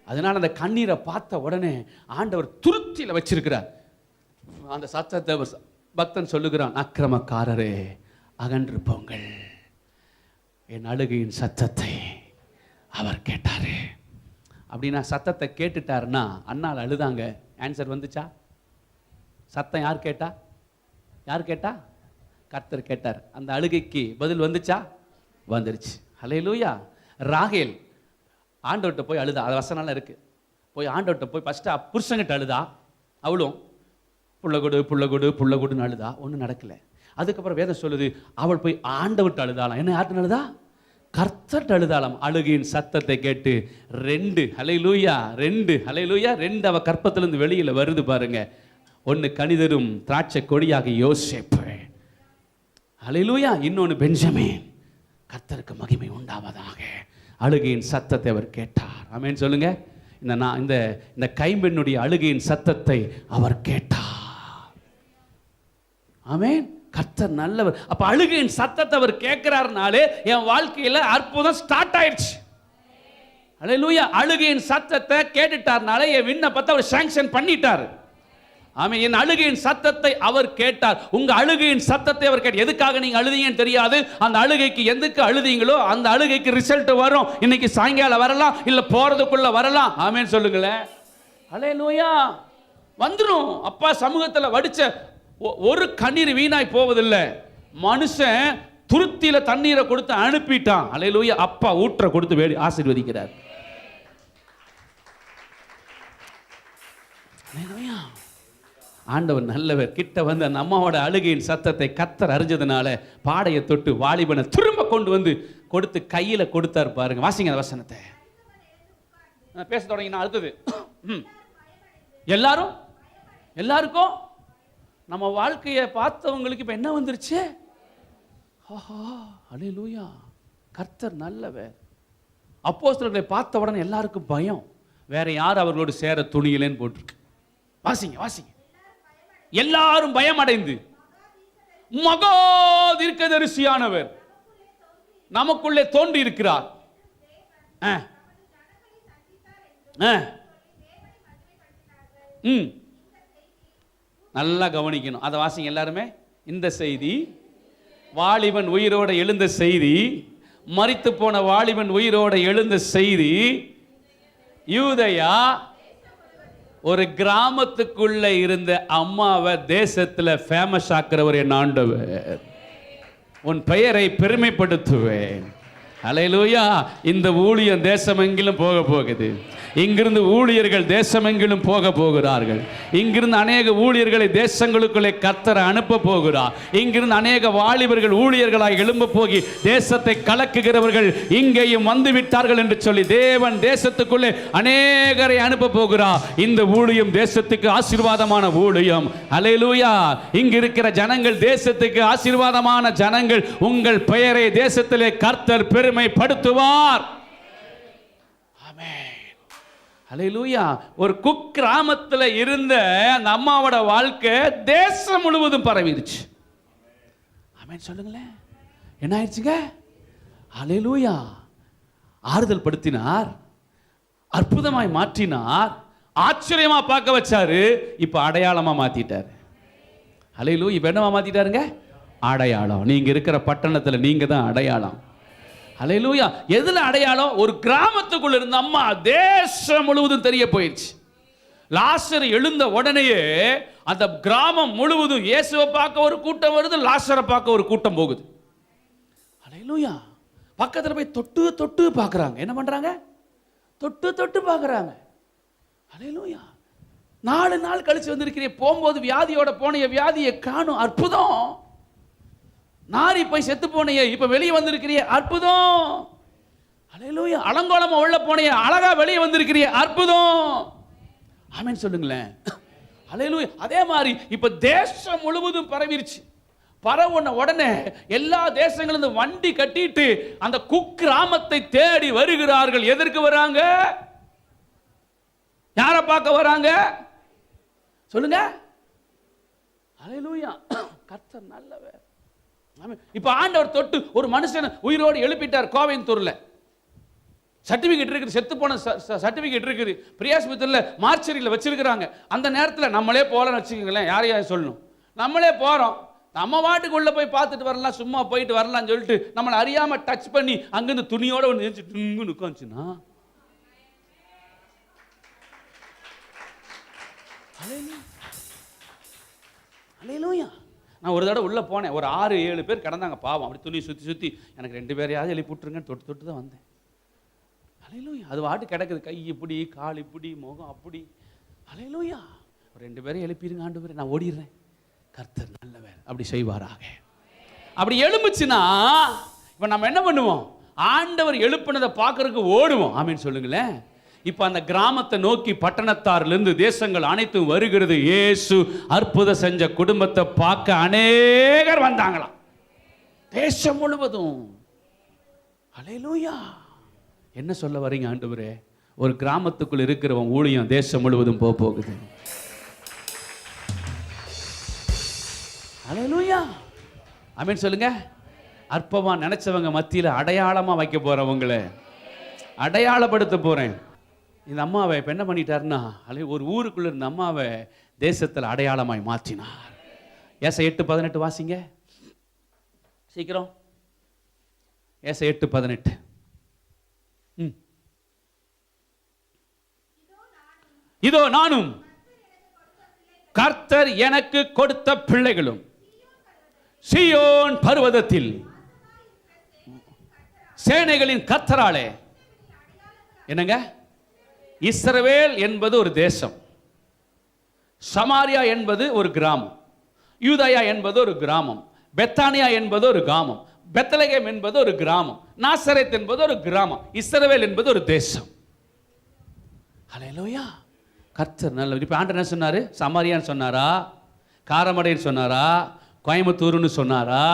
அதனால அந்த கண்ணீரை பார்த்த உடனே ஆண்டவர் துருத்தியில வச்சிருக்கிறார். அந்த சத்தத்தை பக்தன் சொல்லுகிறான், அக்கிரமக்காரரே அகன்று போங்கள். என் அழுகையின் சத்தத்தை அவர் கேட்டாரு. அப்படின்னா சத்தத்தை கேட்டுட்டாருன்னா அண்ணால் அழுதாங்க. ஆன்சர் வந்துச்சா? சத்தம் யார் கேட்டா? யார் கேட்டா? கர்த்தர் கேட்டார். அந்த அழுகைக்கு பதில் வந்துச்சா? வந்துருச்சு. அல்லேலூயா. ராகேல் ஆண்டவர்கிட்ட போய் அழுதா. அது வசனம்லாம் இருக்கு. போய் ஆண்டவர்கிட்ட போய் ஃபர்ஸ்ட் புருஷங்கிட்ட அழுதா. அவளும் புள்ளகொடுன்னு அழுதா. ஒன்றும் நடக்கல. அதுக்கப்புறம் வேதம் சொல்லுது, அவள் போய் ஆண்டவர்கிட்ட அழுதாலாம். என்ன யார்கிட்ட அழுதா? கர்த்தர்கிட்ட அழுதாலாம். அழுகையின் சத்தத்தை கேட்டு 2 அல்லேலூயா 2 அவ கற்பத்திலிருந்து வெளியில வருது பாருங்க. ஒன்று கனிதரும் திராட்சை கொடியாக யோசேப்பு, அல்லேலூயா, இன்னொன்று பெஞ்சமின். கர்த்தருக்கு மகிமை உண்டாவதாக. அழுகையின் சத்தத்தை அவர் கேட்டார். ஆமென் சொல்லுங்க. இந்த கைம்பெண்ணுடைய அழுகையின் சத்தத்தை அவர் கேட்டார். ஆமென். கர்த்தர் நல்லவர். அப்ப அழுகையின் சத்தத்தை அவர் கேட்கிறாருனாலே என் வாழ்க்கையில அற்புதம் ஸ்டார்ட் ஆயிடுச்சு. அல்லேலூயா. அழுகையின் சத்தத்தை கேட்டுட்டார்னாலே என் விண்ணப்பத்தை அவர் சாங்ஷன் பண்ணிட்டார். ஆமென். என் அழுகையின் சத்தத்தை அவர் கேட்டார். உங்க அழுகையின் சத்தத்தை அவர் கேட்டார். எதுக்காக நீங்க அழுதீங்கன்னு தெரியாது. அந்த அழுகைக்கு எதுக்கு அழுதீங்களோ அந்த அழுகைக்கு ரிசல்ட் வரும். இன்னைக்கு சாயங்காலம் வரலாம், இல்ல போறதுக்குள்ள வரலாம். ஆமென் சொல்லுங்களேன். அல்லேலூயா. வந்துடும். அப்பா சமூகத்தில் வடிச்ச ஒரு கண்ணீர் வீணாய் போவதில்லை. மனுஷன் துருத்தியில தண்ணீரை கொடுத்து அனுப்பிட்டான். அல்லேலூயா. அப்பா ஊற்ற கொடுத்து ஆசீர்வதிக்கிறார். அல்லேலூயா. ஆண்டவர் நல்லவர். கிட்ட வந்து அந்த அம்மாவோட அழுகையின் சத்தத்தை கர்த்தர் அறிஞ்சதுனால பாடையை தொட்டு வாலிபனை திரும்ப கொண்டு வந்து கொடுத்து கையில கொடுத்தார். பாருங்க, வாசிங்க அந்த வசனத்தை. பேச தொடங்கினா அடுத்தது எல்லாருக்கும் நம்ம வாழ்க்கையை பார்த்தவங்களுக்கு இப்ப என்ன வந்துருச்சு? அல்லேலூயா. கர்த்தர் நல்லவர். அப்போஸ்தலர்களை பார்த்த உடனே எல்லாருக்கும் பயம். வேற யார் அவர்களோடு சேர துணியலன்னு போட்டிருக்கு. வாசிங்க. எல்லாரும் பயம் அடைந்து மகா தீர்க்கதரிசியானவர் நமக்குள்ளே தோன்றி இருக்கிறார். நல்லா கவனிக்கணும். அதை வாசிங்க எல்லாருமே. இந்த செய்தி, வாலிபன் உயிரோட எழுந்த செய்தி, மரித்து போன வாலிபன் உயிரோட எழுந்த செய்தி, யூதயா ஒரு கிராமத்துக்குள்ள இருந்த அம்மாவை தேசத்துல ஃபேமஸ் ஆக்குறவர் என் ஆண்டவர். உன் பெயரை பெருமைப்படுத்துவேன். அல்லேலூயா. இந்த ஊழியம் தேசமெங்கிலும் போக போகுது. இங்கிருந்து ஊழியர்கள் தேசமெங்கிலும் போக போகிறார்கள். இங்கிருந்து அநேக ஊழியர்களை தேசங்களுக்குள்ளே கர்த்தர் அனுப்ப போகிறார். இங்கிருந்து அநேக வாலிபர்கள் ஊழியர்களாய் எழும்ப போகி தேசத்தை கலக்குகிறவர்கள் இங்கேயும் வந்து விட்டார்கள் என்று சொல்லி தேவன் தேசத்துக்குள்ளே அநேகரை அனுப்ப போகிறார். இந்த ஊழியம் தேசத்துக்கு ஆசீர்வாதமான ஊழியம். அல்லேலூயா. இங்க இருக்கிற ஜனங்கள் தேசத்துக்கு ஆசீர்வாதமான ஜனங்கள். உங்கள் பெயரை தேசத்திலே கர்த்தர் பெருமைப்படுத்துவார். ஆமென். அல்லேலூயா. ஒரு குக்கிராமத்தில் இருந்த அந்த அம்மாவோட வாழ்க்கை தேசம் முழுவதும் பரவிடுச்சு. ஆமென் சொல்லுங்களேன். என்ன ஆயிடுச்சுங்க? அல்லேலூயா. ஆறுதல் படுத்தினார், அற்புதமாய் மாற்றினார், ஆச்சரியமா பார்க்க வச்சாரு. இப்ப அடையாளமா மாத்திட்டார். அல்லேலூயா. இப்ப என்னவா மாத்திட்டாருங்க? அடையாளம். நீங்க இருக்கிற பட்டணத்துல நீங்க தான் அடையாளம். அல்லேலூயா. எதுல அடையாளம்? ஒரு கிராமத்துக்குள்ள இருந்த அம்மா தேசம் முழுவதும் தெரிய போயிடுச்சு. லாசர் எழுந்த உடனேயே அந்த கிராமம் முழுவதும் இயேசுவை பார்க்க ஒரு கூட்டம் வருது, லாசரை பார்க்க ஒரு கூட்டம் போகுது. அல்லேலூயா. பக்கத்துல போய் தொட்டு தொட்டு பார்க்கறாங்க. என்ன பண்றாங்க? தொட்டு தொட்டு பார்க்கறாங்க. அல்லேலூயா. 4 நாள் கழிச்சு வந்திருக்கிறீ, போகும்போது வியாதியோட போன வியாதியை காணும். அற்புதம். நாரி போய் செத்து போனையே, இப்ப வெளியே வந்திருக்கிறிய, அற்புதம். அல்லேலூயா. அலங்கோலமா உள்ள போனையே, அழகா வெளியே வந்திருக்கிறிய, அற்புதம். ஆமென் சொல்லுங்களேன். அல்லேலூயா. அதே மாதிரி இப்ப தேசம் முழுவதும் பரவிருச்சு. பரவுன உடனே எல்லா தேசங்களும் வண்டி கட்டிட்டு அந்த குக்கிராமத்தை தேடி வருகிறார்கள். எதற்கு வராங்க? யாரை பார்க்க வராங்க? சொல்லுங்க. அல்லேலூயா. கர்த்தர் நல்லவர். இப்ப ஆண்டவர் தொட்டு ஒரு மனுஷன் உயிரோடு எழுப்பிட்டார். கோவையத்தூர்ல சர்டிபிகேட் இருக்குது, செத்து போன சர்டிபிகேட் இருக்குது, பிரியாஸ்பத்திரியில் மார்ச்சரியில் வச்சிருக்கிறாங்க. அந்த நேரத்தில் நம்மளே போகலன்னு வச்சுக்கோங்களேன். யாரையா சொல்லணும்? நம்மளே போகிறோம். நம்ம வாட்டுக்கு உள்ள போய் பார்த்துட்டு வரலாம், சும்மா போயிட்டு வரலாம்னு சொல்லிட்டு நம்மளை அறியாமல் டச் பண்ணி அங்கேருந்து துணியோட ஒன்று நினைச்சு உட்காந்துச்சுன்னா அல்லேலூயா. நான் ஒரு தடவை உள்ளே போனேன். ஒரு 6-7 பேர் கிடந்தாங்க பாவம். அப்படி துணி சுற்றி எனக்கு 2 பேரையாவது எழுப்பி விட்டுருங்கன்னு தொட்டு தான் வந்தேன். அல்லேலூயா. அது வாட்டு கிடக்குது. கை இப்படி, கால் இப்படி, முகம் அப்படி. அல்லேலூயா. ஒரு 2 பேரை எழுப்பிடுங்க ஆண்டவரே, நான் ஓடிடுறேன். கர்த்தர் நல்லவர். அப்படி செய்வாராக. அப்படி எழும்புச்சுன்னா இப்போ நம்ம என்ன பண்ணுவோம்? ஆண்டவர் எழுப்பினதை பார்க்கறதுக்கு ஓடுவோம். ஆமீன் சொல்லுங்களேன். இப்ப அந்த கிராமத்தை நோக்கி பட்டணத்தாரிலிருந்து தேசங்கள் அனைத்தும் வருகிறது. இயேசு அற்புதம் செஞ்ச குடும்பத்தை பார்க்க அநேகர் வந்தாங்களாம், தேசம் முழுவதும். அல்லேலூயா. என்ன சொல்ல வரீங்க ஆண்டவரே? ஒரு கிராமத்துக்குள் இருக்கிறவன் ஊழியம் தேசம் முழுவதும் போகுது. அல்லேலூயா. ஆமென் சொல்லுங்க. அற்பமா நினைச்சவங்க மத்தியில் அடையாளமா வைக்க போறேன், உங்களை அடையாளப்படுத்த போறேன். இந்த அம்மாவை இப்ப என்ன பண்ணிட்டாருன்னா, ஒரு ஊருக்குள்ள இருந்த அம்மாவை தேசத்தில் அடையாளமாய் மாற்றினார். ஏசாயா 8:18 வாசிங்க சீக்கிரம். ஏசாயா 8:18. இதோ நானும் கர்த்தர் எனக்கு கொடுத்த பிள்ளைகளும் சீயோன் பர்வதத்தில் சேனைகளின் கர்த்தராலே. என்னங்க, இஸ்ரவேல் என்பது ஒரு தேசம், சமாரியா என்பது ஒரு கிராமம், யூதயா என்பது ஒரு கிராமம், பெத்தானியா என்பது ஒரு கிராமம், பெத்லகேம் என்பது ஒரு கிராமம், நாசரேத் என்பது ஒரு கிராமம், இஸ்ரவேல் என்பது ஒரு தேசம். ஹல்லேலூயா. கர்த்தர் நல்லவர். இப்போ ஆண்டவர் என்ன சொன்னாரு? சமாரியான்னு சொன்னாரா, காரமடைன்னு சொன்னாரா, கோயம்புத்தூர்னு சொன்னாரா,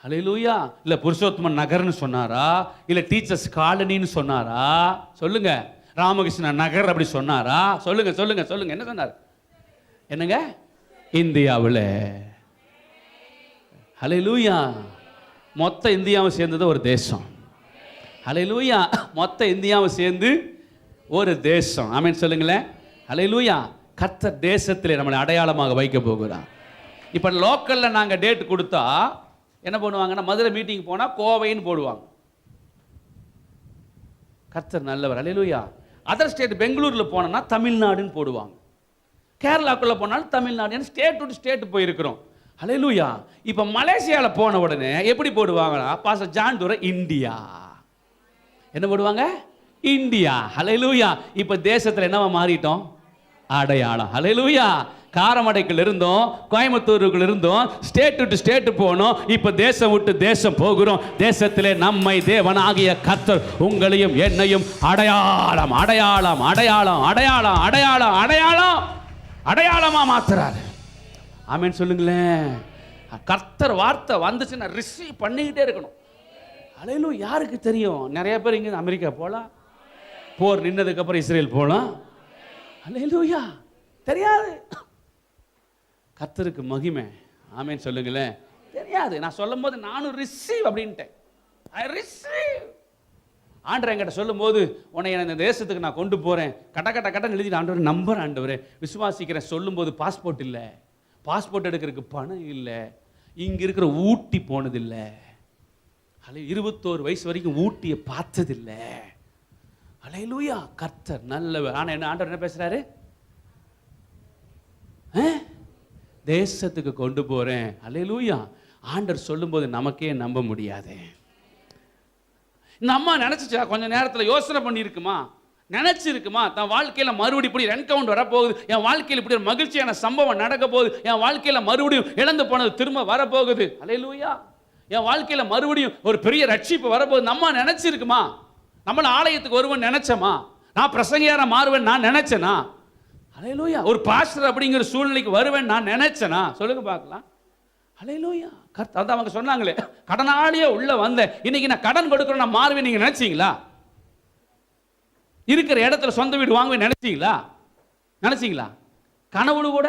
ஹல்லேலூயா, இல்ல புருஷோத்தமன் நகர்னு சொன்னாரா, இல்ல டீச்சர்ஸ் காலனின்னு சொன்னாரா? சொல்லுங்க. ராமகிருஷ்ண நகர் அப்படி சொன்னாரா? சொல்லுங்க சொல்லுங்க சொல்லுங்க. என்ன சொன்னார்? என்னங்க, இந்தியாவில். ஹல்லேலூயா. மொத்த இந்தியாவை சேர்ந்தது ஒரு தேசம். ஹல்லேலூயா. மொத்த இந்தியாவை சேர்ந்து ஒரு தேசம். ஆமென் சொல்லுங்களேன். ஹல்லேலூயா. கர்த்தர் தேசத்திலே நம்மளை அடையாளமாக வைக்க போகிறார். இப்போ லோக்கலில் நாங்கள் டேட் கொடுத்தா என்ன பண்ணுவாங்கன்னா, மதுரை மீட்டிங் போனால் கோவைன்னு போடுவாங்க. கர்த்தர் நல்லவர். ஹல்லேலூயா. அதர் ஸ்டேட் பெங்களூரில் போனோம்னா தமிழ்நாடுன்னு போடுவாங்க. கேரளாக்குள்ளே போனாலும் தமிழ்நாடு. ஸ்டேட் டு ஸ்டேட் போயிருக்கிறோம். ஹல்லேலூயா. இப்போ மலேசியாவில் போன உடனே எப்படி போடுவாங்கன்னா, பாஸ்டர் ஜான் துரை இந்தியா. என்ன போடுவாங்க? இந்தியா. ஹல்லேலூயா. இப்போ தேசத்தில் என்னவா மாறிட்டோம்? அடையாளம். ஹல்லேலூயா. காரமடைக்குள்ள இருந்தோம், கோயம்புத்தூருக்குள்ள இருந்தோம், ஸ்டேட் டு ஸ்டேட் போனோம், இப்போ தேசம் விட்டு தேசம் போகிறோம். தேசத்திலே நம்மை தேவனாகிய கர்த்தர் உங்களையும் என்னையும் அடையாளம் அடையாளம் அடையாளம் அடையாளம் அடையாளம் அடையாளம் அடையாளமா மாத்துறாரு. ஆமென் சொல்லுங்களேன். கர்த்தர் வார்த்தை வந்துச்சுன்னா ரிசீவ் பண்ணிக்கிட்டே இருக்கணும். ஹல்லேலூயா. யாருக்கு தெரியும்? நிறைய பேர் இங்கே அமெரிக்கா போகலாம், போர் நின்னதுக்கு அப்புறம் இஸ்ரேல் போகலாம். ஹல்லேலூயா. தெரியாது. கர்த்தருக்கு மகிமை. ஆமென் சொல்லுங்களேன். தெரியாது. நான் சொல்லும் போது நானும் ரிசீவ் அப்படின்ட்டேன். I receive. ஆண்டவர் என்கிட்ட சொல்லும் போது, உன்னை இந்த தேசத்துக்கு நான் கொண்டு போறேன், கட்ட கட்ட கட்ட எழுதி ஆண்டவர் நம்பர், ஆண்டவரே விசுவாசிக்கிறேன். சொல்லும் போது பாஸ்போர்ட் இல்லை, பாஸ்போர்ட் எடுக்கிறதுக்கு பணம் இல்லை, இங்க இருக்கிற ஊட்டி போனதில்லை, 21 வயசு வரைக்கும் ஊட்டியை பார்த்ததில்லை. ஹல்லேலூயா. கர்த்தர் நல்லவர். ஆனா என்ன ஆண்டவர் என்ன பேசுறாரு? தேசத்துக்கு கொண்டு போறேன். ஹல்லேலூயா. ஆண்டவர் சொல்லும்போது நமக்கே நம்ப முடியாது. இந்த அம்மா நினைச்சுச்சா? கொஞ்ச நேரத்தில் யோசனை பண்ணி இருக்குமா? நினைச்சிருக்குமா? தன் வாழ்க்கையில மறுபடியும் இப்படி என்கவுண்டர் வரப்போகுது, என் வாழ்க்கையில் இப்படி ஒரு மகிழ்ச்சியான சம்பவம் நடக்க போகுது, என் வாழ்க்கையில மறுபடியும் இழந்து போனது திரும்ப வரப்போகுது. ஹல்லேலூயா. என் வாழ்க்கையில மறுபடியும் ஒரு பெரிய ரட்சிப்பு வரப்போகுது. நம்ம நினைச்சிருக்குமா? நம்மள ஆலயத்துக்கு வருவேன் நினைச்சமா? நான் பிரசங்கியாரா மாறுவேன் நான் நினைச்சேனா? ஹல்லேலூயா. ஒரு பாஸ்டர் அப்படிங்கிற சூழ்நிலைக்கு வருவேன் நான் நினைச்சேனா? சொல்லுங்க பார்க்கலாம். ஹல்லேலூயா. அதான் அவங்க சொன்னாங்களே, கடனாளியே உள்ள வந்தேன், இன்னைக்கு நான் கடன் கொடுக்கிறேன் நான் மாறுவேன். நீங்க நினைச்சீங்களா? இருக்கிற இடத்துல சொந்த வீடு வாங்குவேன் நினைச்சீங்களா? நினைச்சீங்களா? கனவுல கூட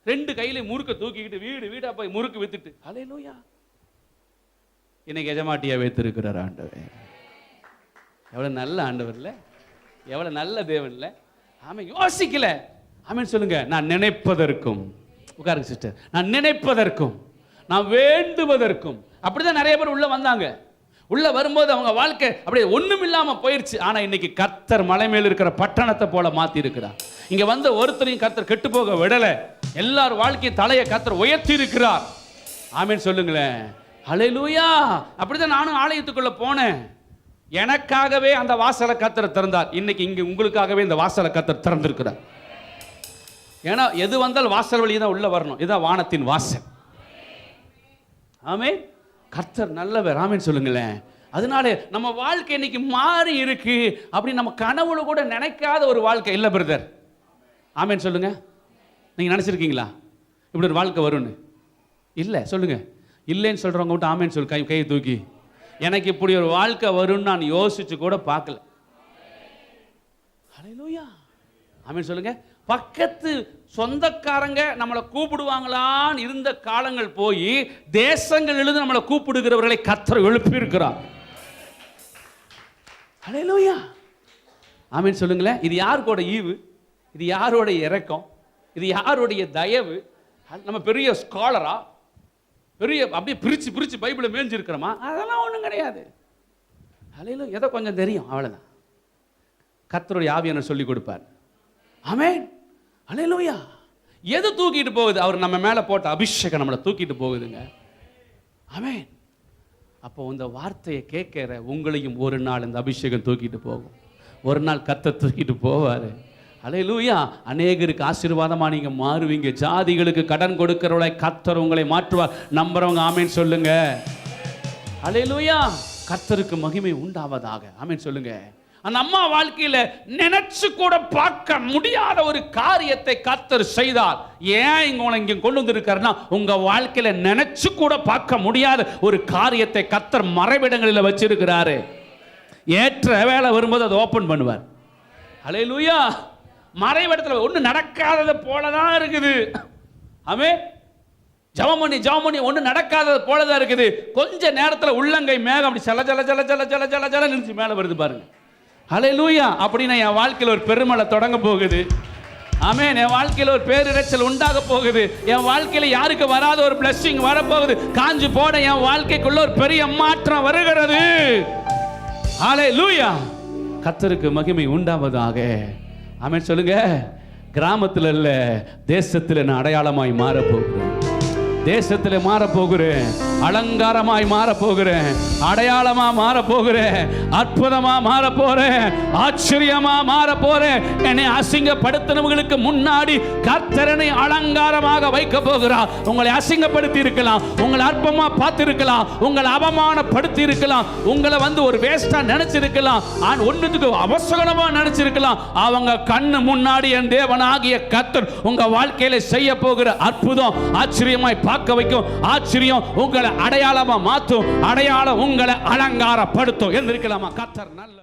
2 கையில முறுக்க தூக்கிக்கிட்டு வீடு வீடா போய் முறுக்கு வித்துட்டு, ஹல்லேலூயா, இன்னைக்கு எஜமாட்டியா வைத்திருக்கிறார் ஆண்டவர். எவ்வளவு நல்ல ஆண்டவர் இல்ல? எவ்வளவு நல்ல தேவன் இல்ல? ஆமென். யோசிக்கல. ஆமென் சொல்லுங்க. நான் நினைப்பதற்கும், உட்காருங்க சிஸ்டர், நான் நினைப்பதற்கும் நான் வேண்டுவதற்கும். அப்படிதான் நிறைய பேர் உள்ள வந்தாங்க. உள்ள வரும்போது அவங்க வாழ்க்கை அப்படியே ஒண்ணும் இல்லாம போயிருச்சு. ஆனா இன்னைக்கு கர்த்தர் மலை மேல் இருக்கிற பட்டணத்தை போல மாத்தி இருக்கிறார். இங்க வந்த ஒருத்தரையும் கர்த்தர் கெட்டு போக விடல. எல்லார் வாழ்க்கையும் தலையை கர்த்தர் உயர்த்தி இருக்கிறார். ஆமென் சொல்லுங்களேன். ஹல்லேலூயா. அப்படிதான் நானும் ஆலயத்துக்குள்ள போனேன். எனக்காகவே அந்த வாசலை கர்த்தர் திறந்தார். இன்னைக்கு இங்க உங்களுக்காகவே இந்த வாசலை கர்த்தர் திறந்திருக்கிறார். ஏன்னா எது வந்தால் வாசல் வழியே தான் உள்ள வரணும். இதுதான் வானத்தின் வாசல். ஆமென். கர்த்தர் நல்லவர். ஆமென் சொல்லுங்களேன். அதனால நம்ம வாழ்க்கை இன்னைக்கு மாறி இருக்கு. அப்படி நம்ம கனவுல கூட நினைக்காத ஒரு வாழ்க்கை இல்ல பிரதர். ஆமென் சொல்லுங்க. நீங்க நினைச்சிருக்கீங்களா இப்படி ஒரு வாழ்க்கை வரும்னு? இல்ல. சொல்லுங்க. இல்லைன்னு சொல்றவங்க விட்டு ஆமென் சொல்லு. கையை தூக்கி. எனக்கு இப்படி ஒரு வாழ்க்கை வரும்னு நான் யோசிச்சு கூட பார்க்கல. ஹல்லேலூயா. ஆமென் சொல்லுங்க. பக்கத்து சொந்தக்காரங்க நம்மளை கூப்பிடுவாங்களான்னு இருந்த காலங்கள் போய் தேசங்கள் எழுந்து நம்மளை கூப்பிடுகிறவர்களை கர்த்தர் எழுப்பி இருக்கிறார். ஹல்லேலூயா. ஆமென் சொல்லுங்களேன். இது யாருக்கோட ஈவு? இது யாரோடைய இரக்கம்? இது யாருடைய தயவு? நம்ம பெரிய ஸ்காலரா, பெரிய அப்படியே பிரிச்சு பிரிச்சு பைபிளை மேய்ஞ்சிருக்கிறோமா? அதெல்லாம் ஒன்றும் கிடையாது. ஹல்லேலூயா. ஏதோ கொஞ்சம் தெரியும், அவ்வளோதான். கர்த்தருடைய ஆவியானவர் சொல்லி கொடுப்பார். ஆமென். ஹல்லேலூயா. எது தூக்கிட்டு போகுது? அவர் நம்ம மேலே போட்ட அபிஷேகம் நம்மளை தூக்கிட்டு போகுதுங்க. ஆமென். அப்போ இந்த வார்த்தையை கேட்கிற உங்களையும் ஒரு நாள் இந்த அபிஷேகம் தூக்கிட்டு போகும். ஒரு நாள் கர்த்தர் தூக்கிட்டு போவார். ஹல்லேலூயா. அநேகருக்கு ஆசீர்வாதமாக நீங்கள் மாறுவீங்க. ஜாதிகளுக்கு கடன் கொடுக்கிறவளை கர்த்தர் உங்களை மாற்றுவார். நம்புறவங்க ஆமென் சொல்லுங்க. ஹல்லேலூயா. கர்த்தருக்கு மகிமை உண்டாவதாக. ஆமென் சொல்லுங்க. அந்த அம்மா வாழ்க்கையில் நினைச்சு கூட பார்க்க முடியாத ஒரு காரியத்தை கர்த்தர் செய்தார். ஏன் இங்கே கொண்டு வந்திருக்காருன்னா, உங்க வாழ்க்கையில நினைச்சு கூட பார்க்க முடியாத ஒரு காரியத்தை கர்த்தர் மறைவிடங்களில் வச்சிருக்கிறாரு. ஏற்ற வேலை வரும்போது அதை ஓபன் பண்ணுவார். ஹல்லேலூயா. மறைவிடத்தில் ஒன்று நடக்காதது போலதான் இருக்குது. ஆமென். ஜெபம் பண்ணி ஒன்று நடக்காதது போலதான் இருக்குது. கொஞ்ச நேரத்தில் உள்ளங்கை மேகம் அப்படி ஜல ஜல ஜல ஜல ஜல ஜல ஜல நினைச்சு மேலே வருது பாருங்க. ஹல்லேலூயா. அப்படின்னா என் வாழ்க்கையில் ஒரு பெருமழை தொடங்க போகுது. ஆமென். என் வாழ்க்கையில் ஒரு பேரிரைச்சல் உண்டாக போகுது. என் வாழ்க்கையில் யாருக்கு வராத ஒரு பிளஸிங் வரப்போகுது. காஞ்சு போட என் வாழ்க்கைக்குள்ள ஒரு பெரிய மாற்றம் வருகிறது. ஹல்லேலூயா. கர்த்தருக்கு மகிமை உண்டாவதாக. ஆமென் சொல்லுங்க. கிராமத்தில் இல்ல, தேசத்தில் நான் அடையாளமாய் மாறப்போகிறேன். தேசத்தில் மாறப்போகிறேன். அலங்காரமாய் மாறப்போகிறேன். அடையாளமா மாறப்போகிறேன். அற்புதமா மாறப்போறேன். ஆச்சரியமா மாறப்போறேன். என்னை அசிங்கப்படுத்தினவங்களுக்கு முன்னாடி கர்த்தரனை அலங்காரமாக வைக்க போகிறார். உங்களை அசிங்கப்படுத்தி இருக்கலாம், உங்களை அற்பமா பார்த்திருக்கலாம், உங்களை அவமானப்படுத்தி இருக்கலாம், உங்களை ஒரு வேஸ்டா நினைச்சிருக்கலாம், ஒன்னுக்கு அவசரமா நினைச்சிருக்கலாம். அவங்க கண்ணு முன்னாடி என் தேவனாகிய கர்த்தர் உங்க வாழ்க்கையில செய்ய போகிற அற்புதம் ஆச்சரியமாய் பார்க்க வைக்கும். ஆச்சரியம் உங்களை அடையாளமா மாற்றும். அடையாளம் உங்களை அலங்காரப்படுத்தும். இருந்திருக்கலாமா? கர்த்தர் நல்ல